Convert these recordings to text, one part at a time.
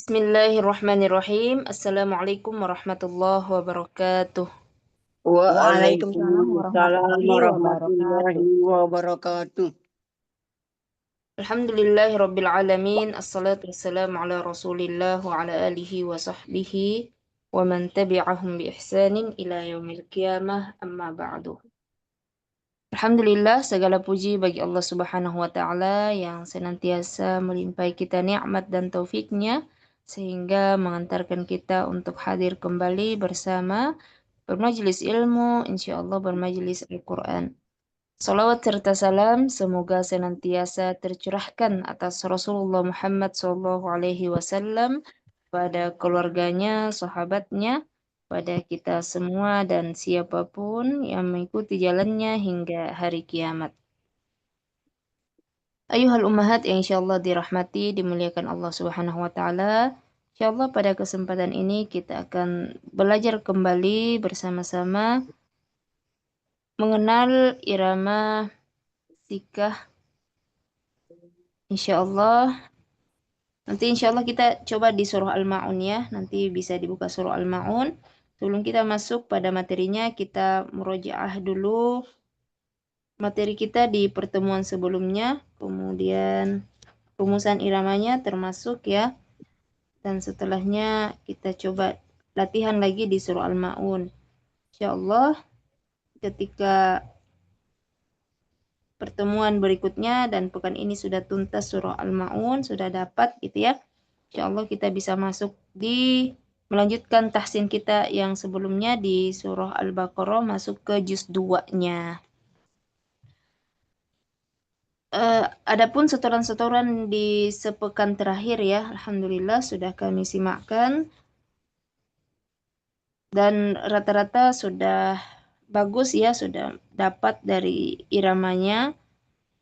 Bismillahirrahmanirrahim. Assalamualaikum warahmatullahi wabarakatuh. Waalaikumsalam Waalaikumsalam warahmatullahi warahmatullahi wabarakatuh. wabarakatuh. Alhamdulillahi rabbil alamin. Assalatu wassalamu ala Rasulillah wa ala alihi wa sahbihi wa man tabi'ahum bi ihsanin ila yaumil qiyamah amma ba'du. Alhamdulillah, segala puji bagi Allah Subhanahu wa taala yang senantiasa melimpahi kita nikmat dan taufiknya sehingga mengantarkan kita untuk hadir kembali bersama bermajlis ilmu, insyaallah bermajlis Al-Quran. Salawat serta salam semoga senantiasa tercurahkan atas Rasulullah Muhammad SAW pada keluarganya, sahabatnya, pada kita semua dan siapapun yang mengikuti jalannya hingga hari kiamat. Ayuhal ummahat yang insyaallah dirahmati, dimuliakan Allah Subhanahu wa taala. Insyaallah pada kesempatan ini kita akan belajar kembali bersama-sama mengenal irama sikah. Insyaallah nanti insyaallah kita coba di surah Al-Ma'un ya. Nanti bisa dibuka surah Al-Ma'un. Sebelum kita masuk pada materinya, kita murojaah dulu materi kita di pertemuan sebelumnya, kemudian rumusan iramanya termasuk ya. Dan setelahnya kita coba latihan lagi di surah Al-Ma'un. Insyaallah ketika pertemuan berikutnya dan pekan ini sudah tuntas surah Al-Ma'un, sudah dapat gitu ya. Insyaallah kita bisa masuk di melanjutkan tahsin kita yang sebelumnya di surah Al-Baqarah masuk ke juz 2-nya. Adapun setoran-setoran di sepekan terakhir ya, alhamdulillah sudah kami simakkan dan rata-rata sudah bagus ya, sudah dapat dari iramanya,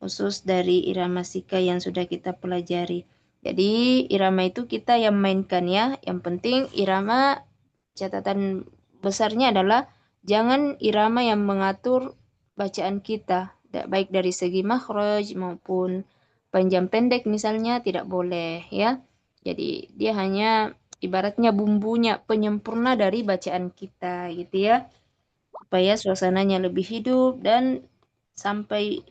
khusus dari irama sika yang sudah kita pelajari. Jadi irama itu kita yang mainkan ya. Yang penting irama, catatan besarnya adalah jangan irama yang mengatur bacaan kita, baik dari segi makhraj maupun panjang pendek misalnya tidak boleh ya. Jadi dia hanya ibaratnya bumbunya, penyempurna dari bacaan kita gitu ya. Supaya suasananya lebih hidup dan sampai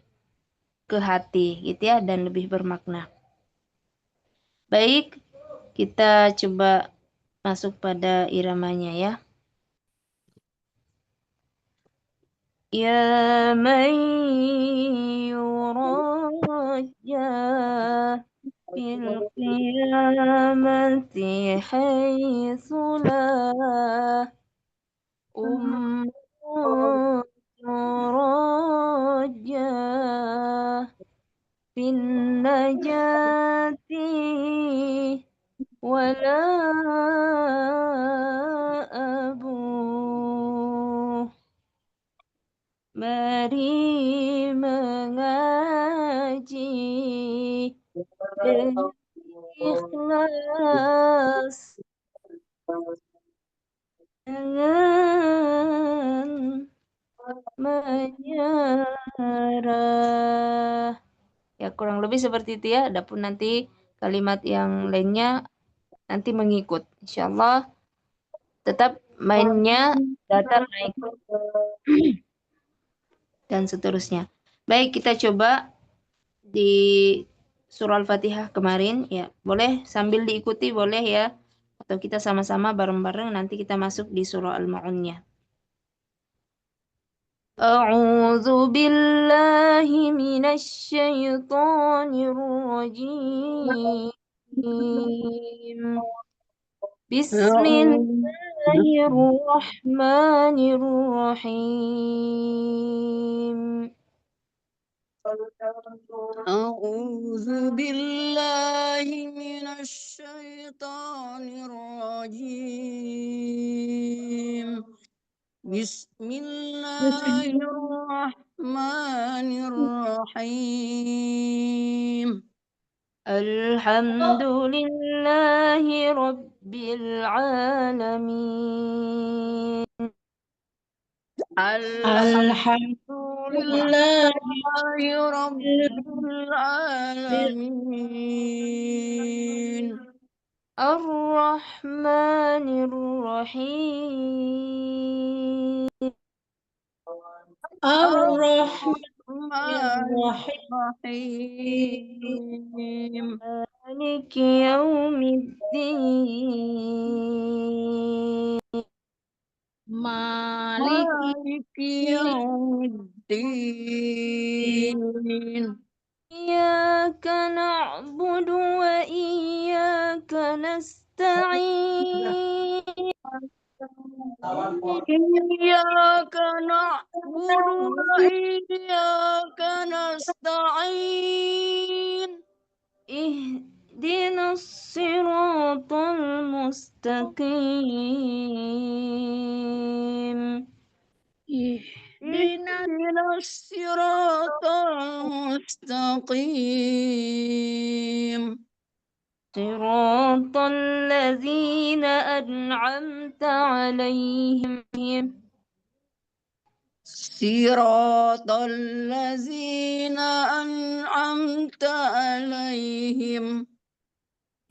ke hati gitu ya dan lebih bermakna. Baik, kita coba masuk pada iramanya ya. Ya man yurajja fil qiyamati haitsu la turajja fin najati wala abu. Mari mengaji dengan ikhlas, dengan menyerah. Ya kurang lebih seperti itu ya. Adapun nanti kalimat yang lainnya nanti mengikut. Insyaallah tetap mainnya datar naik dan seterusnya. Baik, kita coba di surah Al-Fatihah kemarin ya. Boleh sambil diikuti boleh ya. Atau kita sama-sama bareng-bareng nanti kita masuk di surah Al-Ma'unnya. A'udzu billahi minasy syaithanir rajim. Bismillahirrahmanirrahim. A'udzu billahi minasy syaithanir rajim. Bismillahirrahmanirrahim. Alhamdulillahi rabbil alamin. Alhamdulillahi rabbil alamin. Ar-Rahmanir-Rahim. Ar-Rahmanir-Rahim. Maliki Yaumiddin. Maliki Yaumiddin. Iyyaka na'budu wa iyyaka nasta'in. Iyyaka na'budu wa iyyaka nasta'in. Ihdinas siratal mustaqim. Ihdinas siratal mustaqim. Siratal ladzina an'amta 'alaihim. Siratal ladzina an'amta 'alaihim.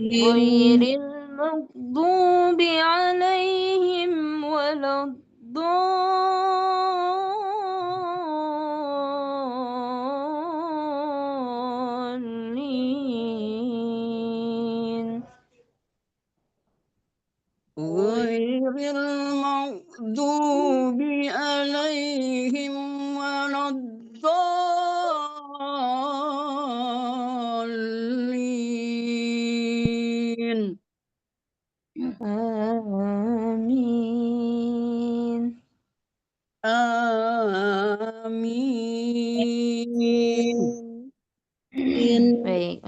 Ghairil maghdubi 'alaihim waladdallin. Ghairil maghdubi 'alaihim waladdallin. Amin. Amin. Baik,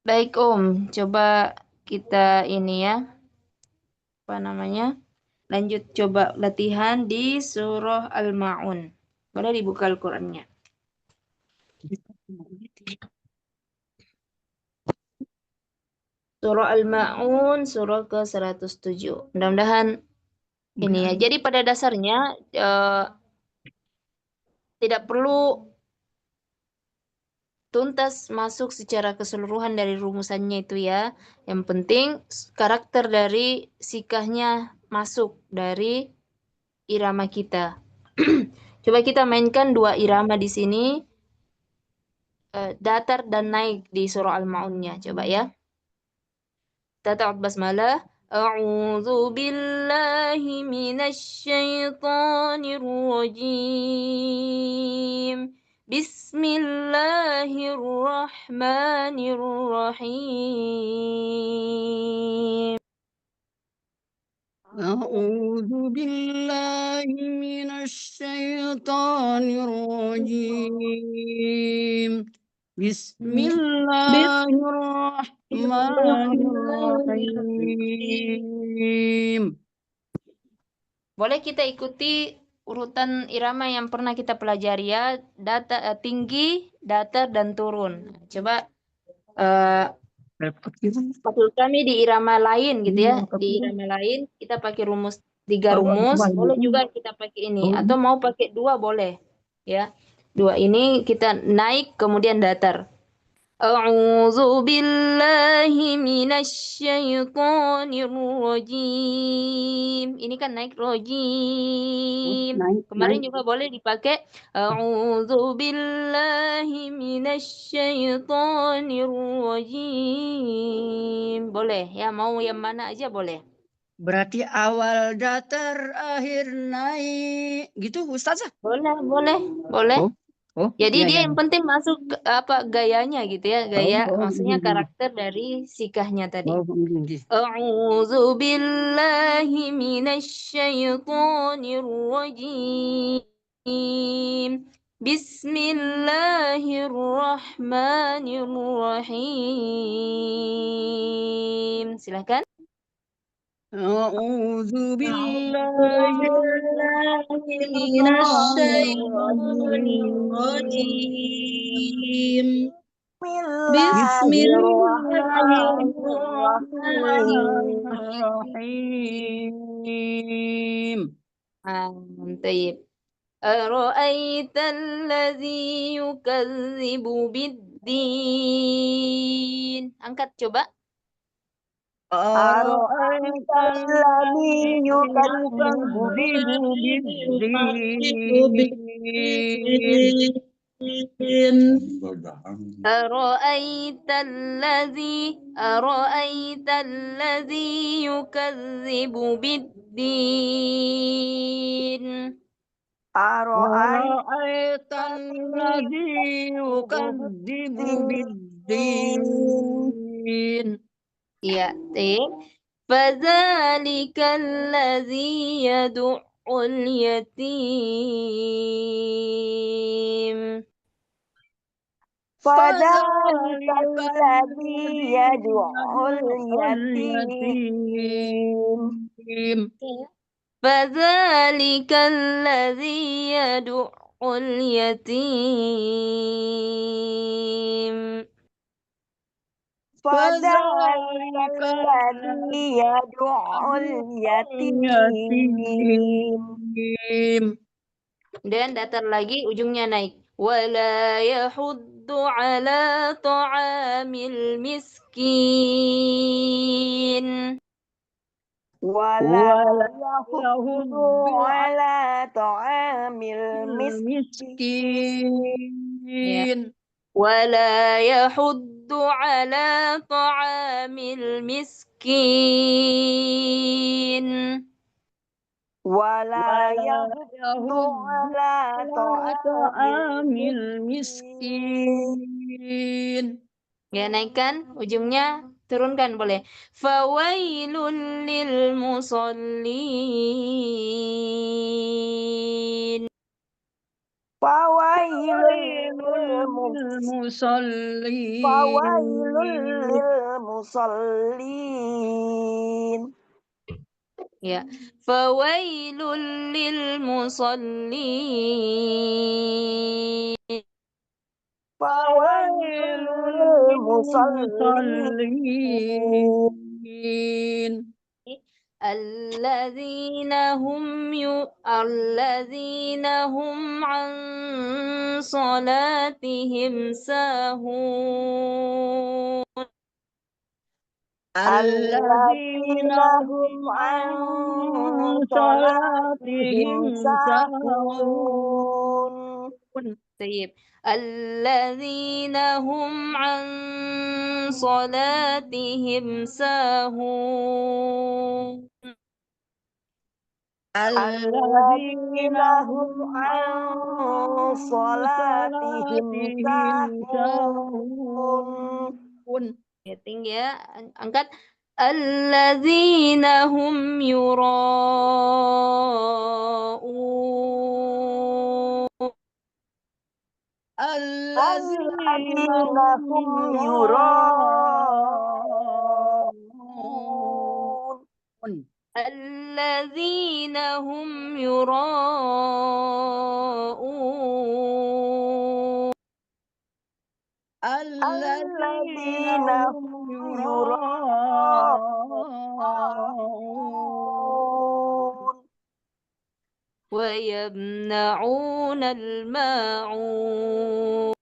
baik Om, coba kita ini ya, apa namanya? Lanjut coba latihan di surah Al-Ma'un. Boleh dibuka Al-Qur'annya. Surah Al-Ma'un, surah ke-107. Mudah-mudahan ini ya. Jadi pada dasarnya tidak perlu tuntas masuk secara keseluruhan dari rumusannya itu ya. Yang penting karakter dari sikahnya masuk dari irama kita. Coba kita mainkan dua irama di sini, datar dan naik di surah Al-Ma'unnya. Coba ya. Kita ta'ud basmalah. A'udzu billahi minasy syaithanir rajim. Bismillahirrahmanirrahim. A'udzu billahi minasy syaithanir rajim. Bismillahirrahmanirrahim. Boleh kita ikuti urutan irama yang pernah kita pelajari ya, tinggi, datar, dan turun. Coba maksud kami di irama lain gitu ya, di irama lain kita pakai rumus 3 rumus, boleh juga kita pakai ini, atau mau pakai 2 boleh ya. 2 ini kita naik kemudian datar. A'udzu billahi minasy syaithanir rajim. Ini kan naik rajim. Kemarin juga boleh dipakai a'udzu billahi minasy syaithanir rajim. Boleh ya, mau yang mana aja boleh. Berarti awal datar, akhir naik, gitu Ustazah? Boleh, boleh, boleh. Jadi iya, dia iya. yang penting masuk apa gayanya gitu ya, gaya maksudnya karakter dari sikahnya tadi. A'udzu billahi minasy syaithanir rajim. Bismillahirrahmanirrahim. Silakan. A'udzu billahi minasy syaitonir rajim. Bismillahirrahmanirrahim. Mantap. Ara'aita allazi yukazzibu bid biddin. Angkat coba. أرأيت الذي يكذب بالدين أرأيت الذي يكذب بالدين. أرأيت الذي يكذب بالدين Ya, fadzalika allazi yad'ul yatim. فذلك فذلك الذي يدعو اليتيم اليتيم فذلك الذي يدعو اليتيم. فذلك الذي يدعو اليتيم Dan datar lagi ujungnya naik. Wala yahuddu ala ta'amil miskin. ولا يحض على طعام المسكين Wala yahuddu ala ta'amil miskin. ولا يحض يهد على طعام طعام المسكين المسكين Ya, naikkan ujungnya, turunkan boleh. Fawailul lil musallin. فويل للمصلين للمصلين Ya, fawailul lil musallin. فويل للمصلين للمصلين الذين هم عن صلاتهم ساهون. الذين هم عن صلاتهم ساهون طيب الذين هم عن صلاتهم ساهون. الذين هم عن صلاتهم ساهون Ya, tinggi ya, angkat. Alladzina hum yura'un. الذين هم يراءون الذين هم يراءون. الذين هم يراءون ويمنعون الماعون.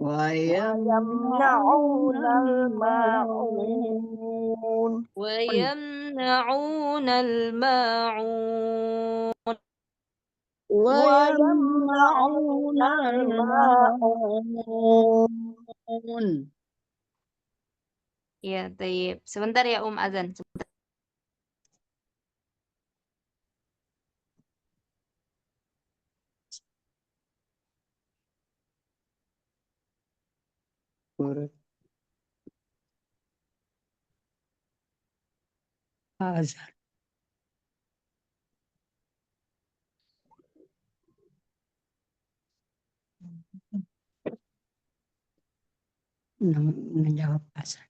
ويمنعون الماعون ويمنعون الماعون. ويمنعون الماعون. Ya, tayyib. Sebentar ya, azan. Sebentar. Azan. Menjawab azan.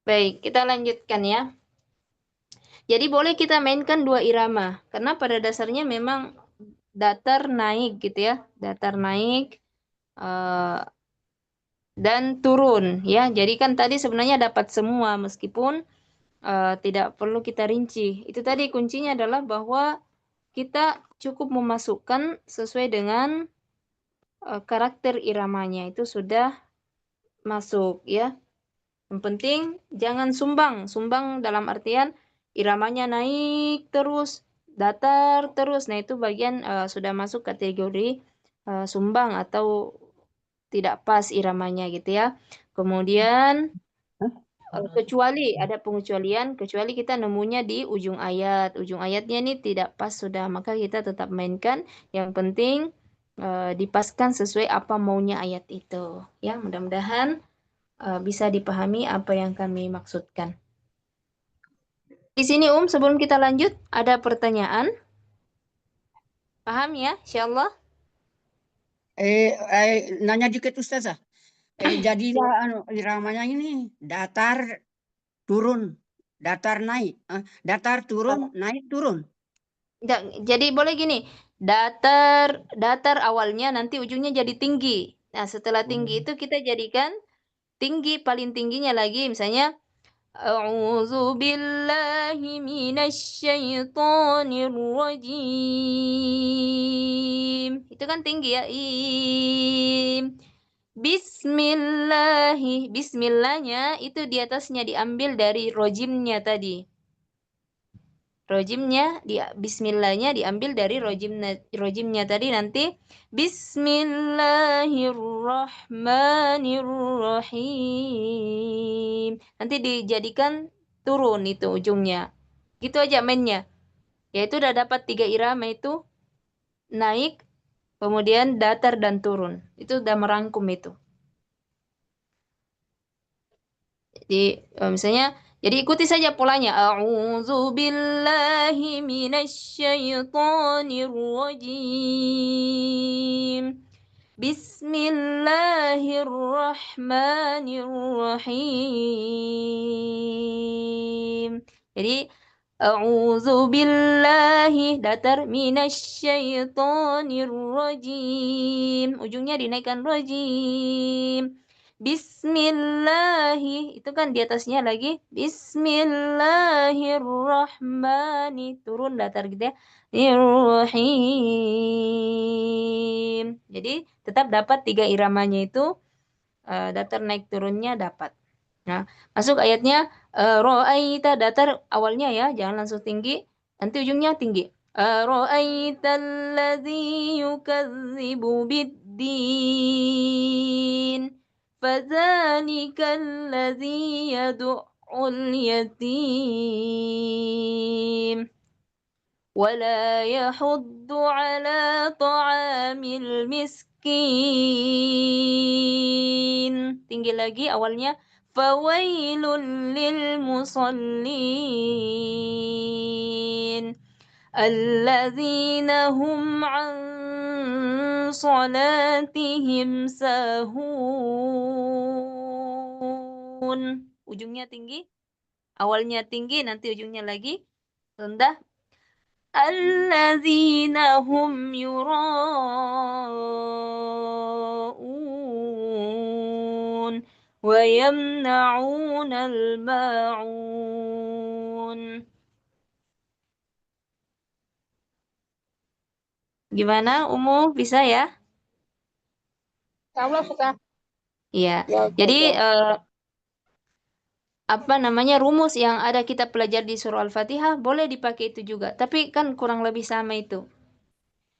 Baik, kita lanjutkan ya. Jadi boleh kita mainkan dua irama, karena pada dasarnya memang datar naik gitu ya, datar naik, dan turun ya. Jadi kan tadi sebenarnya dapat semua meskipun tidak perlu kita rinci. Itu tadi kuncinya adalah bahwa kita cukup memasukkan sesuai dengan karakter iramanya itu sudah masuk ya. Yang penting jangan sumbang. Sumbang dalam artian iramanya naik terus, datar terus. Nah, itu bagian sudah masuk kategori sumbang atau tidak pas iramanya gitu ya. Kemudian kecuali ada pengecualian, kecuali kita nemunya di ujung ayat. Ujung ayatnya ini tidak pas sudah, maka kita tetap mainkan. Yang penting dipaskan sesuai apa maunya ayat itu. Ya, mudah-mudahan bisa dipahami apa yang kami maksudkan. Di sini sebelum kita lanjut, ada pertanyaan? Paham ya, insyaallah? Nanya dikit Ustazah. Jadilah iramanya ini datar turun, datar naik, datar turun, naik turun. Jadi boleh gini, datar awalnya nanti ujungnya jadi tinggi. Nah, setelah tinggi itu kita jadikan tinggi, paling tingginya lagi misalnya A'udzu billahi minasyaitonir rajim. Itu kan tinggi ya. Bismillahnya itu di atasnya diambil dari rojimnya tadi. Bismillahnya diambil dari rojimnya tadi nanti Bismillahirrahmanirrahim. Nanti dijadikan turun itu ujungnya. Gitu aja mainnya. Yaitu udah dapat 3 irama itu naik, kemudian datar dan turun. Itu udah merangkum itu. Jadi misalnya jadi ikuti saja polanya. A'udzu billahi minasyaitonir rajim. Bismillahirrahmanirrahim. Jadi a'udzu billahi datar minasyaitonir rajim. Ujungnya dinaikkan rajim. Bismillahi itu kan di atasnya lagi Bismillahirrahmani turun datar gitu ya. Irrahim. Jadi tetap dapat 3 iramanya itu datar naik turunnya dapat. Nah, masuk ayatnya ra'aita datar awalnya ya, jangan langsung tinggi, nanti ujungnya tinggi. Ra'aital ladzi yukadzibu bid-din. فذلك الذي يدع اليتيم ولا يحض على طعام المسكين. Tinggi lagi awalnya fawailul lil musallin alladzina hum an salatihim sahun. Ujungnya tinggi, awalnya tinggi, nanti ujungnya lagi rendah. Alladzina hum yura'un wa yamna'unal ma'un. Gimana, bisa ya? Allah suka. Iya. Ya, Jadi apa namanya rumus yang ada kita pelajari di surah Al-Fatihah boleh dipakai itu juga. Tapi kan kurang lebih sama itu.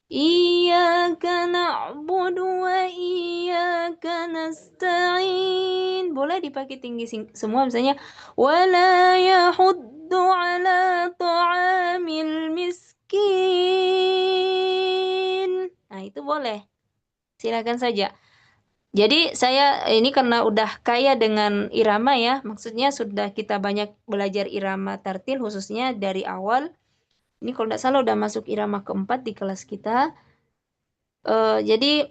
Iyyaka na'budu wa iyyaka nasta'in. Boleh dipakai tinggi semua misalnya wala yahuddu ala ta'amil miskin. Nah, itu boleh. Silakan saja. Jadi saya ini karena udah kaya dengan irama ya, maksudnya sudah kita banyak belajar irama tartil khususnya dari awal. Ini kalau tidak salah udah masuk irama keempat di kelas kita. Jadi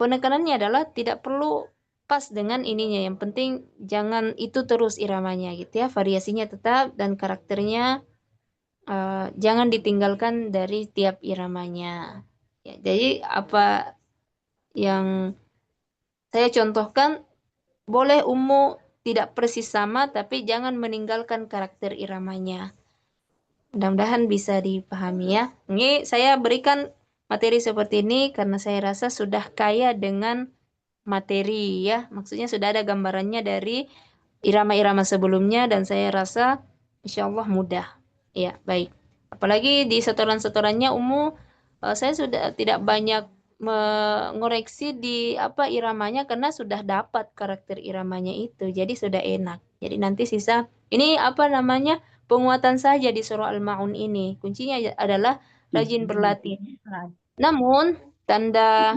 penekanannya adalah tidak perlu pas dengan ininya. Yang penting jangan itu terus iramanya gitu ya. Variasinya tetap dan karakternya jangan ditinggalkan dari tiap iramanya. Ya, jadi apa yang Saya contohkan, boleh Ummu tidak persis sama, tapi jangan meninggalkan karakter iramanya. Mudah-mudahan bisa dipahami ya. Ini saya berikan materi seperti ini karena saya rasa sudah kaya dengan materi ya. Maksudnya sudah ada gambarannya dari irama-irama sebelumnya dan saya rasa insya Allah mudah. Ya, baik. Apalagi di setoran-setorannya saya sudah tidak banyak mengoreksi di apa iramanya karena sudah dapat karakter iramanya itu. Jadi sudah enak. Jadi nanti sisa ini apa namanya? Penguatan saja di surah Al-Ma'un ini. Kuncinya adalah rajin berlatih. Namun tanda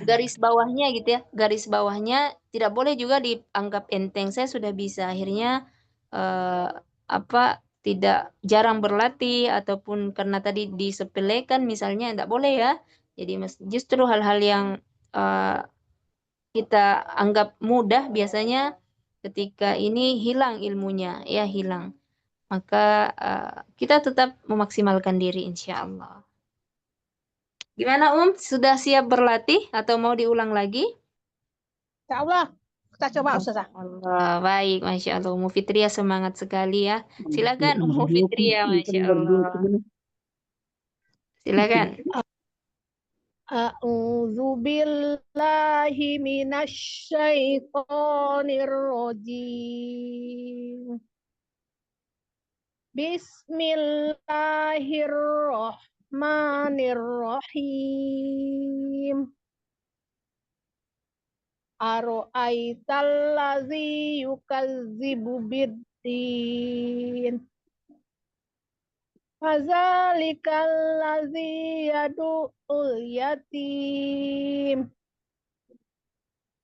garis bawahnya gitu ya, garis bawahnya tidak boleh juga dianggap enteng. Saya sudah bisa, akhirnya eh, apa tidak jarang berlatih ataupun karena tadi disepelekan misalnya, tidak boleh ya. Jadi justru hal-hal yang eh, kita anggap mudah biasanya ketika ini hilang ilmunya, ya hilang. Maka kita tetap memaksimalkan diri insya Allah. Gimana Sudah siap berlatih atau mau diulang lagi? Insya Allah. Kita coba Ustazah. Allah, baik, Masya Allah. Umu Fitria semangat sekali ya. Silakan Umu Fitria, Masya Allah. Silakan. A'udzu billahi minasy syaithanir rajim. Bismillahirrahmanirrahim. Aro'aital ladzi yukazzibu biddin. Fazalikal ladzi yadu'ul yatim.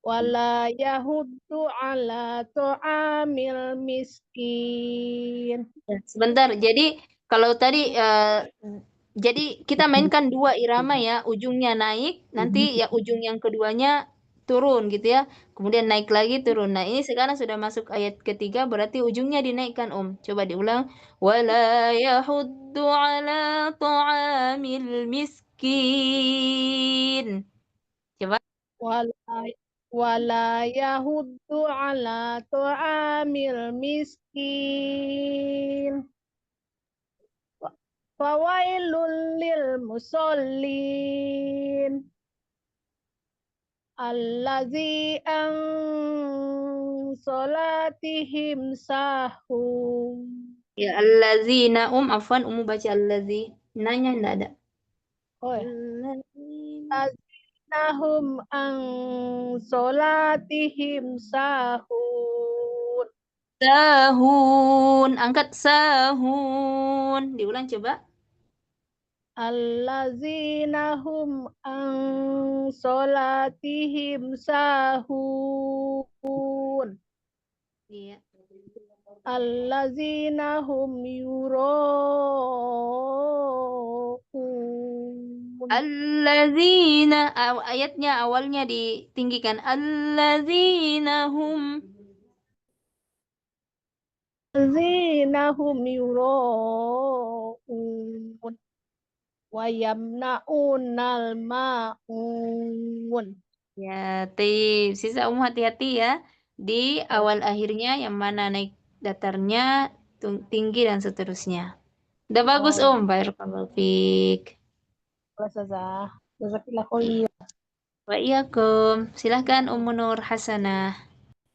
Wala yahuddu ala ta'amil miskin. Sebentar. Jadi kalau tadi jadi kita mainkan dua irama ya, ujungnya naik, nanti ya ujung yang keduanya turun gitu ya. Kemudian naik lagi turun. Nah, ini sekarang sudah masuk ayat ketiga berarti ujungnya dinaikkan Coba diulang. Wala yahuddu ala ta'amil miskin. Coba. Wala yahuddu ala ta'amil miskin. Fawailul lil musallin. Allazi an salatihim sahum. Ya allazina afwan baca allazi. Nanya enggak ada. Oh ya. Allazina. Nahum an salatihim sahun. Sahun, angkat sahun. Diulang coba. Allazina hum an salatihim sahun. Iya. Allazina hum yura'un. Allazina ayatnya awalnya ditinggikan. Allazina hum. Allazina hum yura'un. Wa yamna'unal ma'un. Ya, sisa hati-hati ya. Di awal akhirnya yang mana naik datarnya, tinggi dan seterusnya. Udah bagus Barakallahu fiik. Ustazah. Jazakallah khair. Wa'iyyakum. Silahkan Nur Hasanah.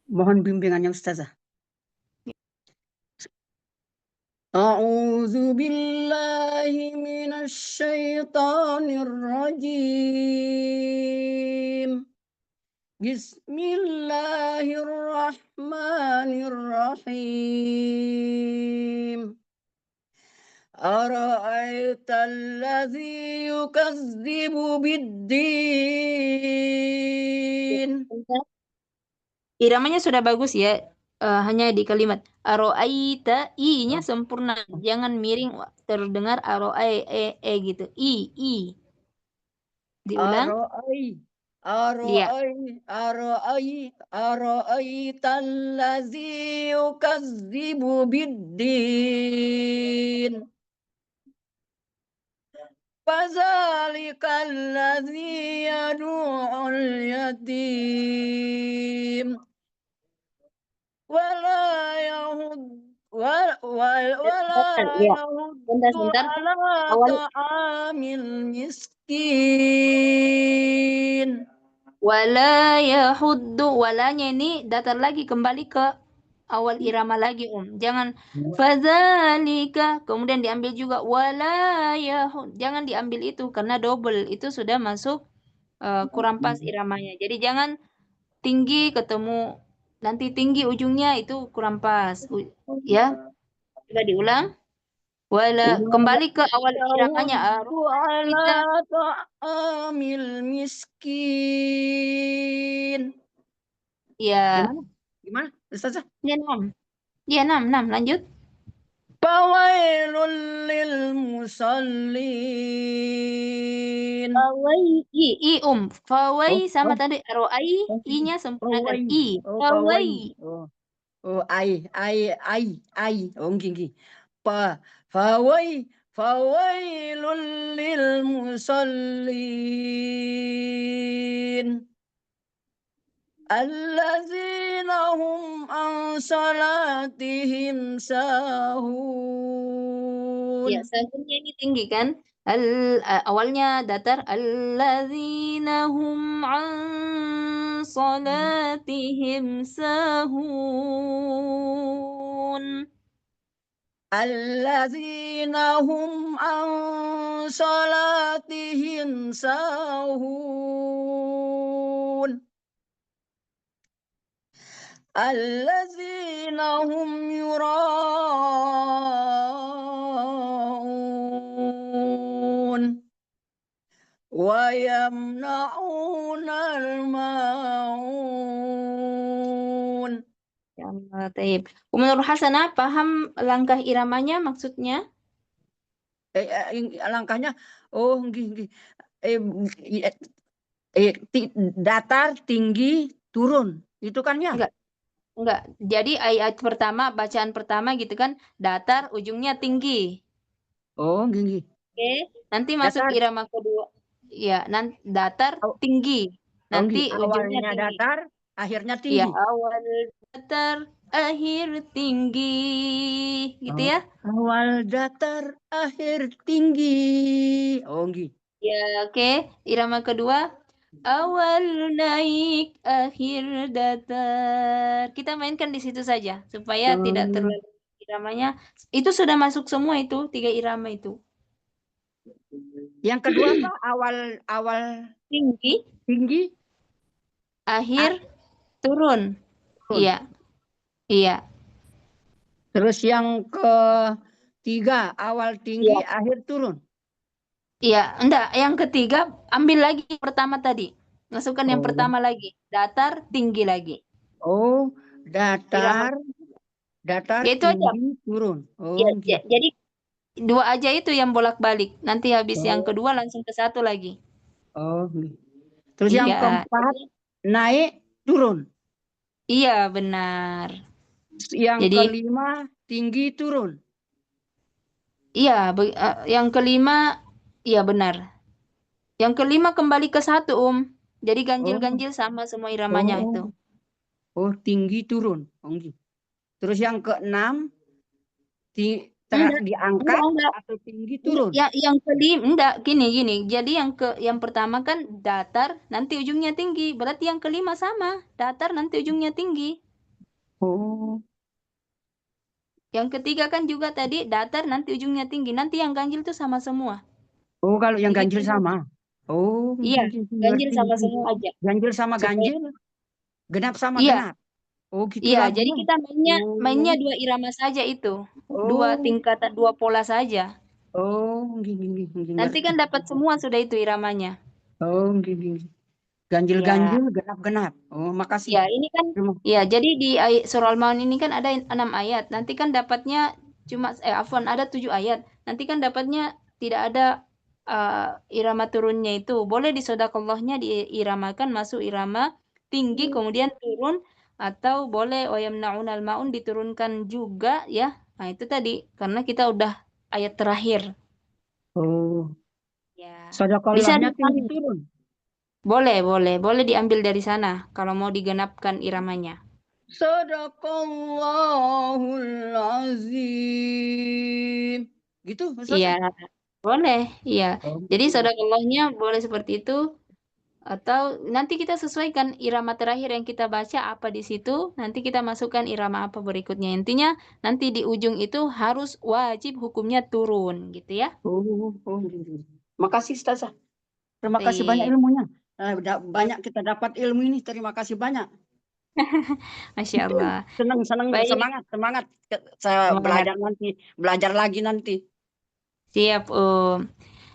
Mohon bimbingannya Ustazah. A'udzu billahi minasy syaithanir rajim. Bismillahirrahmanirrahim. Ara'aital ladzi yukazzibu biddin. Iramanya sudah bagus ya. Hanya di kalimat aro'aita, i-nya sempurna, jangan miring terdengar gitu. I. Diulang. Lihat. Ara'aital ladzi yukazzibu biddin. Fadzalikal ladzi yad'ul yatim wala yahud wala Ya, yahuddu sebentar. ala Awal ta'amil miskin. wala yahuddu, walanya ini datar lagi, kembali ke awal irama lagi jangan fadzalika kemudian diambil juga wala yahud, jangan diambil itu karena double itu sudah masuk kurang pas iramanya. Jadi jangan tinggi ketemu nanti tinggi ujungnya itu kurang pas. Ya, coba diulang. Wala kembali ke awal iramanya Yahuddu ala kita. ta'amil miskin. Ya, Gimana? Gimana, Ustazah? ya 6. Ya 6 lanjut. Fawailul lil musallin. Fawai fawai Oh, sama oh, tadi roai oh, i-nya sempurnakan fawai. i. Oh, Fawai. fawai. Oh, oh, ai. Oh, gini. Fawailul lil musallin. Allazina hum an salatihim Ya, sahun. sahunnya ini tinggi kan? Awalnya datar alladzina hum an salatihim sahun. Allazina hum an salatihim sahun. Allazina hum yura'un. Wa yamna'unal ma'un. Ya Allah, taib. Menurut Hasanah, paham langkah iramanya maksudnya? Langkahnya, oh, nggih. Datar, tinggi, turun. Itu kan ya? Enggak, enggak. Jadi ayat pertama, bacaan pertama gitu kan, datar, ujungnya tinggi. Oh, nggih. Oke, nanti masuk Datar, irama kedua. Ya, nanti datar oh, tinggi. nggih. Nanti ujungnya Awalnya tinggi. datar, akhirnya Ya, tinggi. awal datar, akhir tinggi. Gitu Oh, ya. awal datar, akhir tinggi. Oh, nggih. Ya, oke. Irama kedua, awal naik, akhir datar. Kita mainkan di situ saja supaya tidak Hmm. terlalu iramanya. Itu sudah masuk semua itu, 3 irama itu. Yang kedua apa? Awal Tinggi, tinggi, akhir turun. turun. Iya, iya. Terus yang ketiga, awal tinggi, Iya. akhir turun. Iya, enggak. Yang ketiga, ambil lagi yang pertama tadi. Masukkan yang Oh, pertama lagi. Datar, tinggi lagi. oh, Irama. datar, Ya itu aja. tinggi, turun. Ya, Oh, gitu. jadi dua aja itu yang bolak-balik. Nanti habis yang Oh, kedua langsung ke satu lagi. oh, gitu. Terus yang Iya. keempat, naik, turun. Iya, benar. Yang Jadi, kelima, tinggi, turun. iya. Yang kelima, iya benar. Yang kelima kembali ke satu, Jadi Oh, ganjil-ganjil sama semua iramanya oh, itu. oh, tinggi, turun. Oh, gitu. Terus yang keenam, Enggak, diangkat enggak. atau tinggi, Enggak, turun. ya, yang kelima enggak gini. Jadi yang pertama kan datar, nanti ujungnya tinggi. Berarti yang kelima sama, datar nanti ujungnya tinggi. Oh, Yang ketiga kan juga tadi datar nanti ujungnya tinggi. Nanti yang ganjil tuh sama semua. oh, kalau yang Begitu. ganjil sama. Oh, Iya, ganjil ngerti, sama ngerti. semua aja. Ganjil sama Supaya ganjil, genap sama iya, genap. Oh, gitu iya. lagi Jadi ya. kita mainnya Oh, dua irama saja itu. Dua oh, tingkatan, dua pola saja. oh, Nanti ngerti. kan dapat semua sudah itu iramanya. Oh, Ya. ganjil-ganjil, genap-genap. Oh, makasih. Ya, ini kan Terima. ya jadi di surah Al-Maun ini kan ada 6 ayat. Nanti kan dapatnya cuma afwan ada 7 ayat. Nanti kan dapatnya tidak ada irama turunnya itu. Boleh disodaqallahnya diiramakan masuk irama tinggi kemudian turun atau boleh wayamnaunal maun diturunkan juga ya. Nah, itu tadi karena kita udah ayat terakhir. Oh, Bisa Sadaqallahnya tinggi diambil. turun. Boleh diambil dari sana kalau mau digenapkan iramanya. Sadaqallahul azim. Gitu, Iya, Ustazah? boleh. Iya. Oh, Jadi sadaqallahnya boleh seperti itu atau nanti kita sesuaikan irama terakhir yang kita baca apa di situ, nanti kita masukkan irama apa berikutnya. Intinya nanti di ujung itu harus wajib hukumnya turun gitu ya. gitu. Makasih, Ustazah. Terima kasih banyak Sip. ilmunya. Banyak kita dapat ilmu ini. Terima kasih banyak. Masya Allah. Senang, Baik, semangat. Saya semangat. belajar lagi nanti. Siap,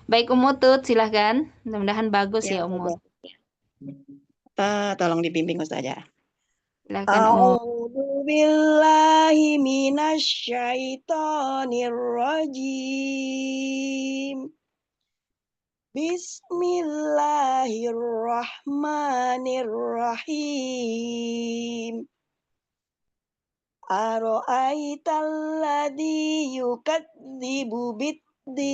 Baik, Umutut, silahkan. Mudah-mudahan bagus Ya, ya, Umut. Ustazah. Tolong dibimbing Ustazah. Silahkan, A'udzu billahi minasyaitonir rajim. Bismillahirrahmanirrahim. Ara'aital ladzi yukadzibu biddin.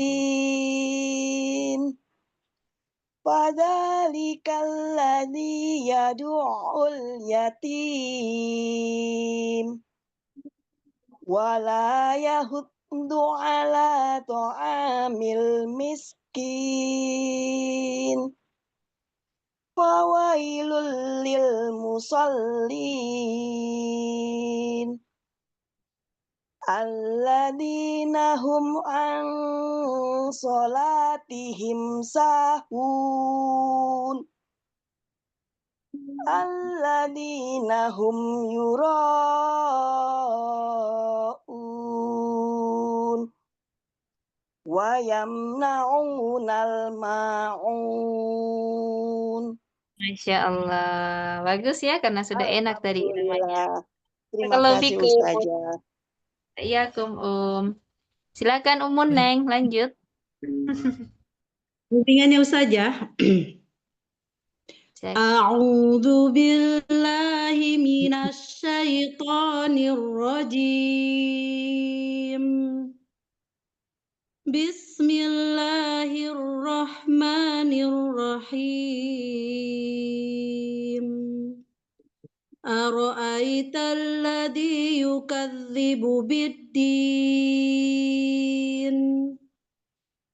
Fadzalikal ladzi yad'ul yatim wala yahuddu ala ta'amil miskin fawailul lil musallin alladzina hum an salatihim sahun alladzina hum yura'un wa yamna'unal ma'un. Masya Allah. Bagus ya, karena sudah enak tadi iramanya. Alhamdulillah. Terima Kalau kasih Biku, Ustazah. ya, Silakan Umun Neng, lanjut. Bimbingannya Ustazah. A'udzu billahi minasyaitonir rajim. Bismillahirrahmanirrahim. Ara'aital ladzi yukadzibu biddin.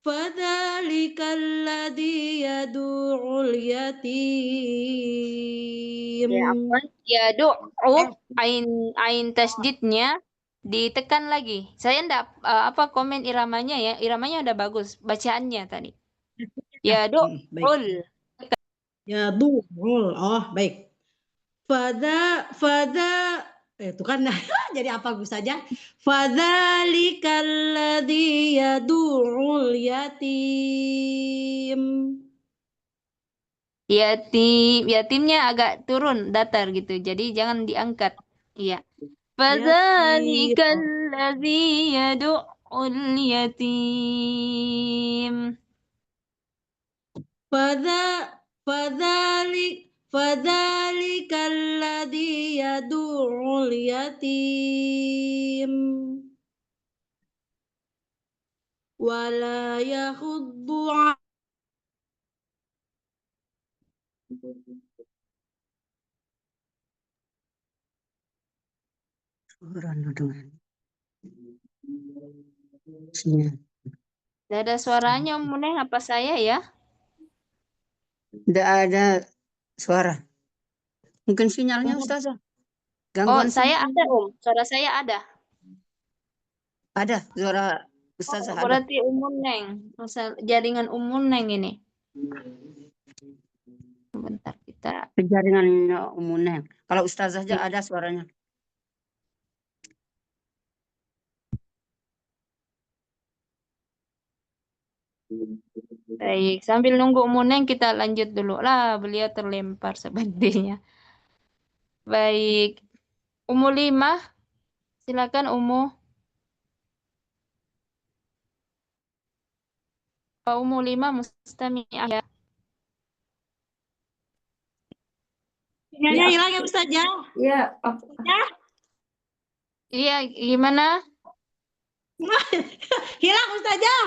Fadzalikal ladzi yad'ul yatim. Ya, apa? Ya, ain tasdidnya ditekan lagi. Saya ndak apa komen iramanya ya. Iramanya udah bagus bacaannya tadi. Ya, Baik. Yad'ul. Oh, baik. Fadza itu kan jadi apa Gus saja? Fadzalikal ladzi yad'ul yatim. Yatimnya agak turun datar gitu. Jadi jangan diangkat. Iya. Yatim. Fadzalikal ladzi yad'ul yatim. Fadzalikal ladzi yad'ul yatim. Wala yahuddu Tidak ada suaranya, Muneh, apa saya ya? Tidak ada suara. Mungkin sinyalnya, Ustazah. Gangguan Saya sinyal. ada, Suara saya ada. Ada suara Ustazah ada. Berarti Neng. Jaringan Neng ini. Bentar kita. Jaringan umumnya. Kalau Ustazah aja ada suaranya. Baik, sambil nunggu Neng kita lanjut dulu lah. Beliau terlempar sepertinya. Baik. 5. Silakan Pak 5 Mustami'ah ya. Sinyalnya hilang ya Ustazah. Iya. Iya, gimana? Hilang Ustazah.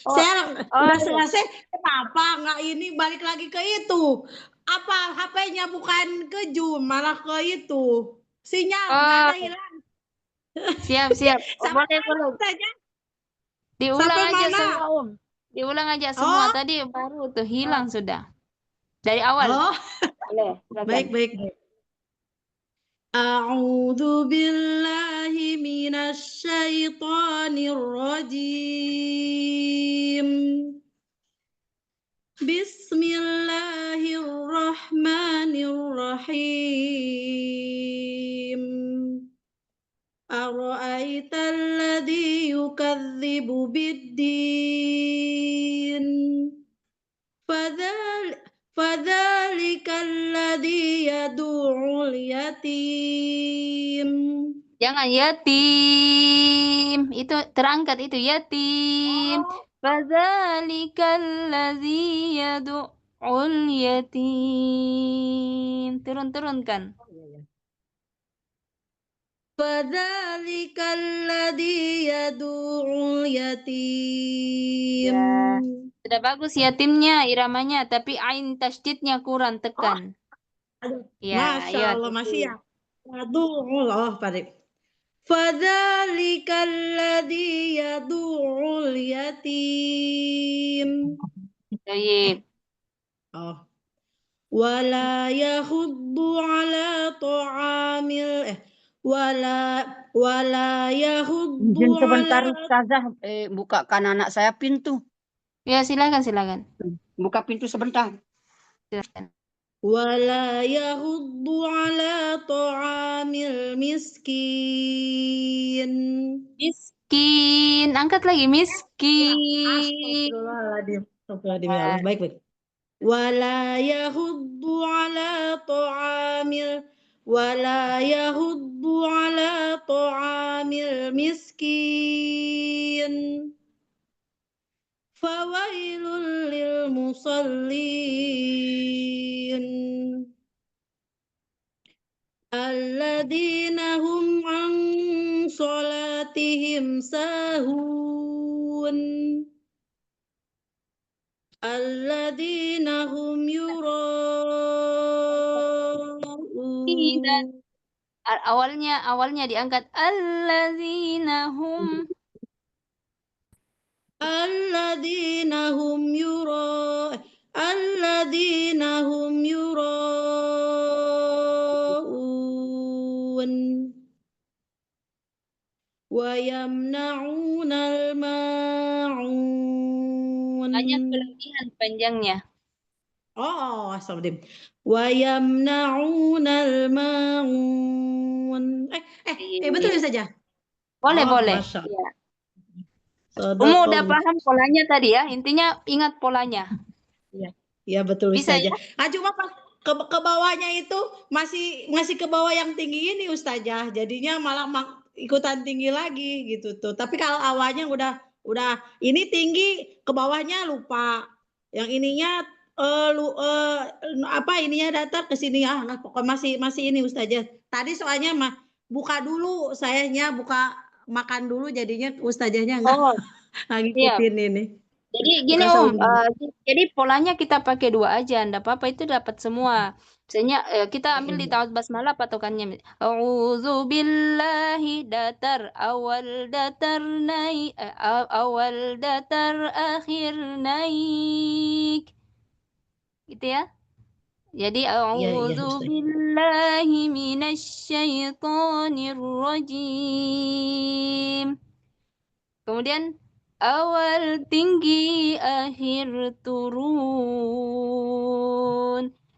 Oh, Saya oh, udah selesai, kenapa nggak ini balik lagi ke itu? Apa HP-nya bukan ke Zoom, malah ke itu. Sinyal nggak oh, ada hilang. siap. Oh, Sampai boleh. mana saja? Diulang Sampai aja mana? semua, Diulang aja semua. Oh, Tadi baru tuh hilang sudah. Dari awal. oh, Boleh, silakan. baik. A'udzu billahi minasy syaithanir rajim. Bismillahirrahmanirrahim. Ara'aital ladzi yukadzibu biddin. Fadzalikal ladzi yad'ul yatim. Jangan yatim. Itu terangkat itu yatim. Fadzalikal ladzi yad'ul yatim. Turunkan. Fadzalikal ladzi yad'ul yatim. Ya. Sudah bagus yatimnya iramanya, tapi ain tasydidnya kurang tekan. Aduh, Ya, Masya Allah, masih ya. Aduh, Allah, Pak. Fadzalikal ladzi yad'ul yatim. Baik. Oh. Wala yahuddu ala ta'amil wala yahuddu Izin sebentar ala Ustazah, bukakan anak saya pintu. Ya, silakan. Buka pintu sebentar. Silakan. wala yahuddu ala ta'amil miskin. Miskin, angkat lagi miskin. Astagfirullahaladzim. Astagfirullahaladzim, ya Allah. Baik. Wala yahuddu ala ta'amil miskin. Fawailul lil musallin. Alladzina hum an sholatihim sahun. Alladzina hum yura'un. Awalnya diangkat allazina hum. Alladzina hum yura'un. Wa yamna'unal ma'un. Banyak kelebihan panjangnya. Oh, astagfirullahaladzim. Wa yamna'unal ma'un. Betul saja. Boleh. Masya Allah. Ya. Udah paham polanya tadi ya. Intinya ingat polanya. Ya betul Bisa Ustazah. ya? Cuma pas ke bawahnya itu masih ke bawah yang tinggi ini Ustazah. Jadinya malah ikutan tinggi lagi gitu tuh. Tapi kalau awalnya udah ini tinggi, ke bawahnya lupa. Yang ininya ininya datar ke sini pokoknya masih ini Ustazah. Tadi soalnya buka dulu sayanya buka makan dulu jadinya Ustazahnya enggak ngikutin ini. Jadi gini jadi polanya kita pakai 2 aja, enggak apa-apa itu dapat semua. Misalnya kita ambil di ta'awudz basmalah patokannya. A'udzu billahi datar awal datar naik awal datar akhir naik. Gitu ya. Jadi a'udzu billahi minasyaitonir rajim. Kemudian awal tinggi, akhir turun.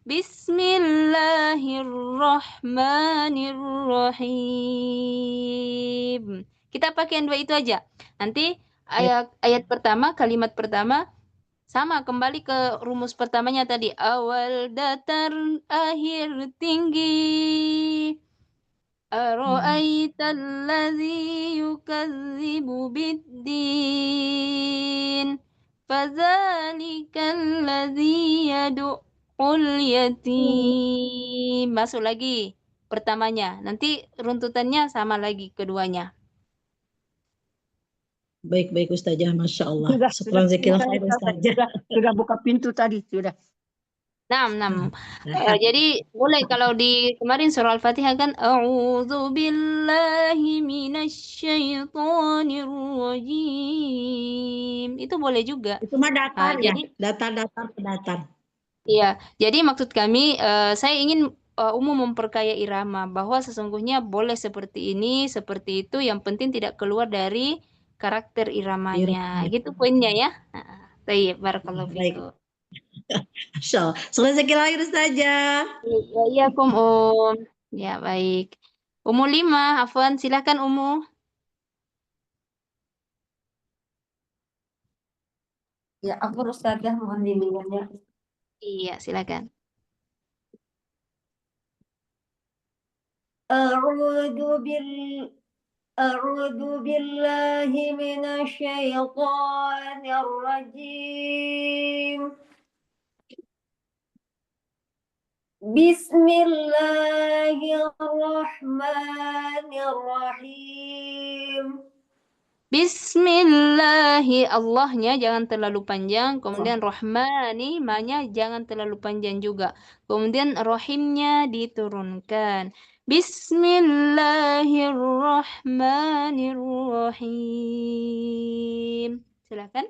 Bismillahirrahmanirrahim. Kita pakai yang 2 itu aja. Nanti ayat pertama, kalimat pertama sama kembali ke rumus pertamanya tadi. Awal datar, akhir tinggi. Ara'aita allazi yukadzibu biddin. Fadzalikal ladzi yad'ul yatim. Masuk lagi pertamanya. Nanti runtutannya sama lagi keduanya. Baik Ustazah, Masya Allah. Sudah Syukran jazakallah khair Ustazah. sudah buka pintu tadi, sudah. Nah. Jadi mulai kalau di kemarin surah Al-Fatihah kan A'udzu billahi minasyaitonir rajim. Itu boleh juga. Itu mah datar ya, Jadi datar. iya, jadi maksud kami saya ingin umum memperkaya irama bahwa sesungguhnya boleh seperti ini, seperti itu, yang penting tidak keluar dari karakter iramanya. Gitu poinnya ya. Baik, barakallahu Baik. fikum. Masya Allah. Syukran jazakallah khair Ustazah. Iya, Ya, baik. Umu 5, Afwan, silakan Umu. Ya, aku Ustazah mohon bimbingannya. Iya, silakan. A'udzu billahi minasyaitonir rajim. Bismillahirrahmanirrahim. Bismillahi, Allahnya jangan terlalu panjang, kemudian Rahmani, ma-nya jangan terlalu panjang juga. Kemudian Rahimnya diturunkan. Bismillahirrahmanirrahim. Silakan.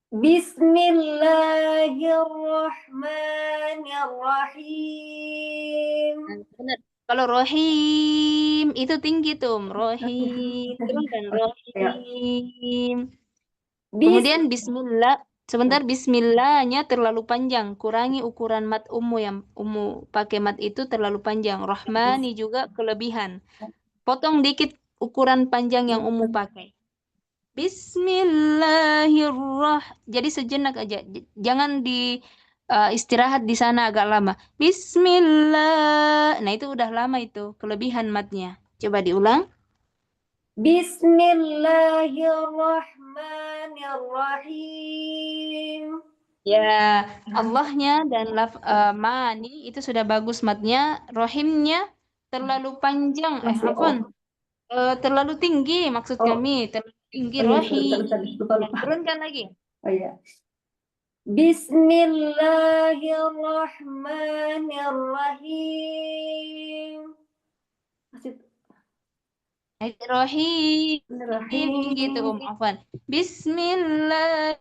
Bismillahirrahmanirrahim. Benar. Kalau Rohim itu tinggi tuh, Rohim, turunkan Rohim. Kemudian Bismillah, sebentar, Bismillahnya terlalu panjang, kurangi ukuran mat ummu yang ummu pakai mat itu terlalu panjang. Rahmani juga kelebihan, potong dikit ukuran panjang yang ummu pakai. Bismillahirrahmanirrahim. Jadi sejenak aja, jangan di istirahat di sana agak lama. Bismillah. Nah, itu udah lama itu, kelebihan matnya. Coba diulang. Bismillahirrahmanirrahim. Ya, Allahnya dan mani itu sudah bagus matnya. Rohimnya terlalu panjang. Afwan. Terlalu tinggi maksud kami. Terlalu tinggi rohim. Turunkan lagi. Oh iya. Bismillahirrahmanirrahim. Rohim. Rahim. Tinggi itu Afwan. Bismillah.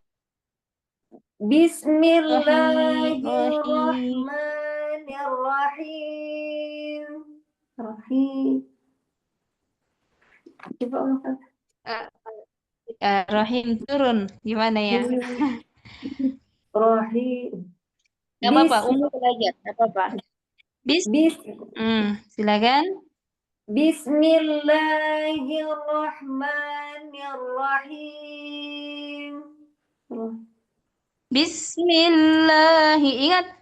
Bismillahirrahmanirrahim. Rahim. Coba Ustaz. Rahim turun gimana ya? Rahim. Gak apa-apa, umum belajar, gak apa-apa. Silakan. Bismillahirrahmanirrahim. Bismillahi. Ingat,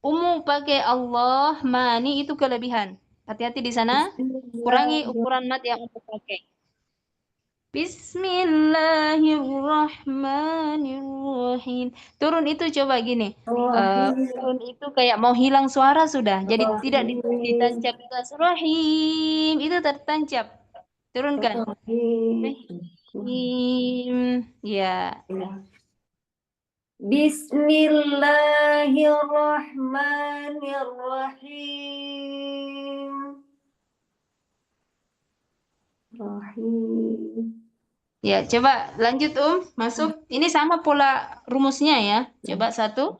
umum pakai Allah, mani itu kelebihan. Hati-hati di sana. Kurangi ukuran mat yang umum pakai. Bismillahirrahmanirrahim. Turun itu coba gini. Turun itu kayak mau hilang suara sudah. Jadi tidak ditancap gas. Rahim. Itu tertancap. Turunkan. Rahim. Ya. Bismillahirrahmanirrahim. Ya, coba lanjut masuk. Ini sama pola rumusnya ya. Coba 1.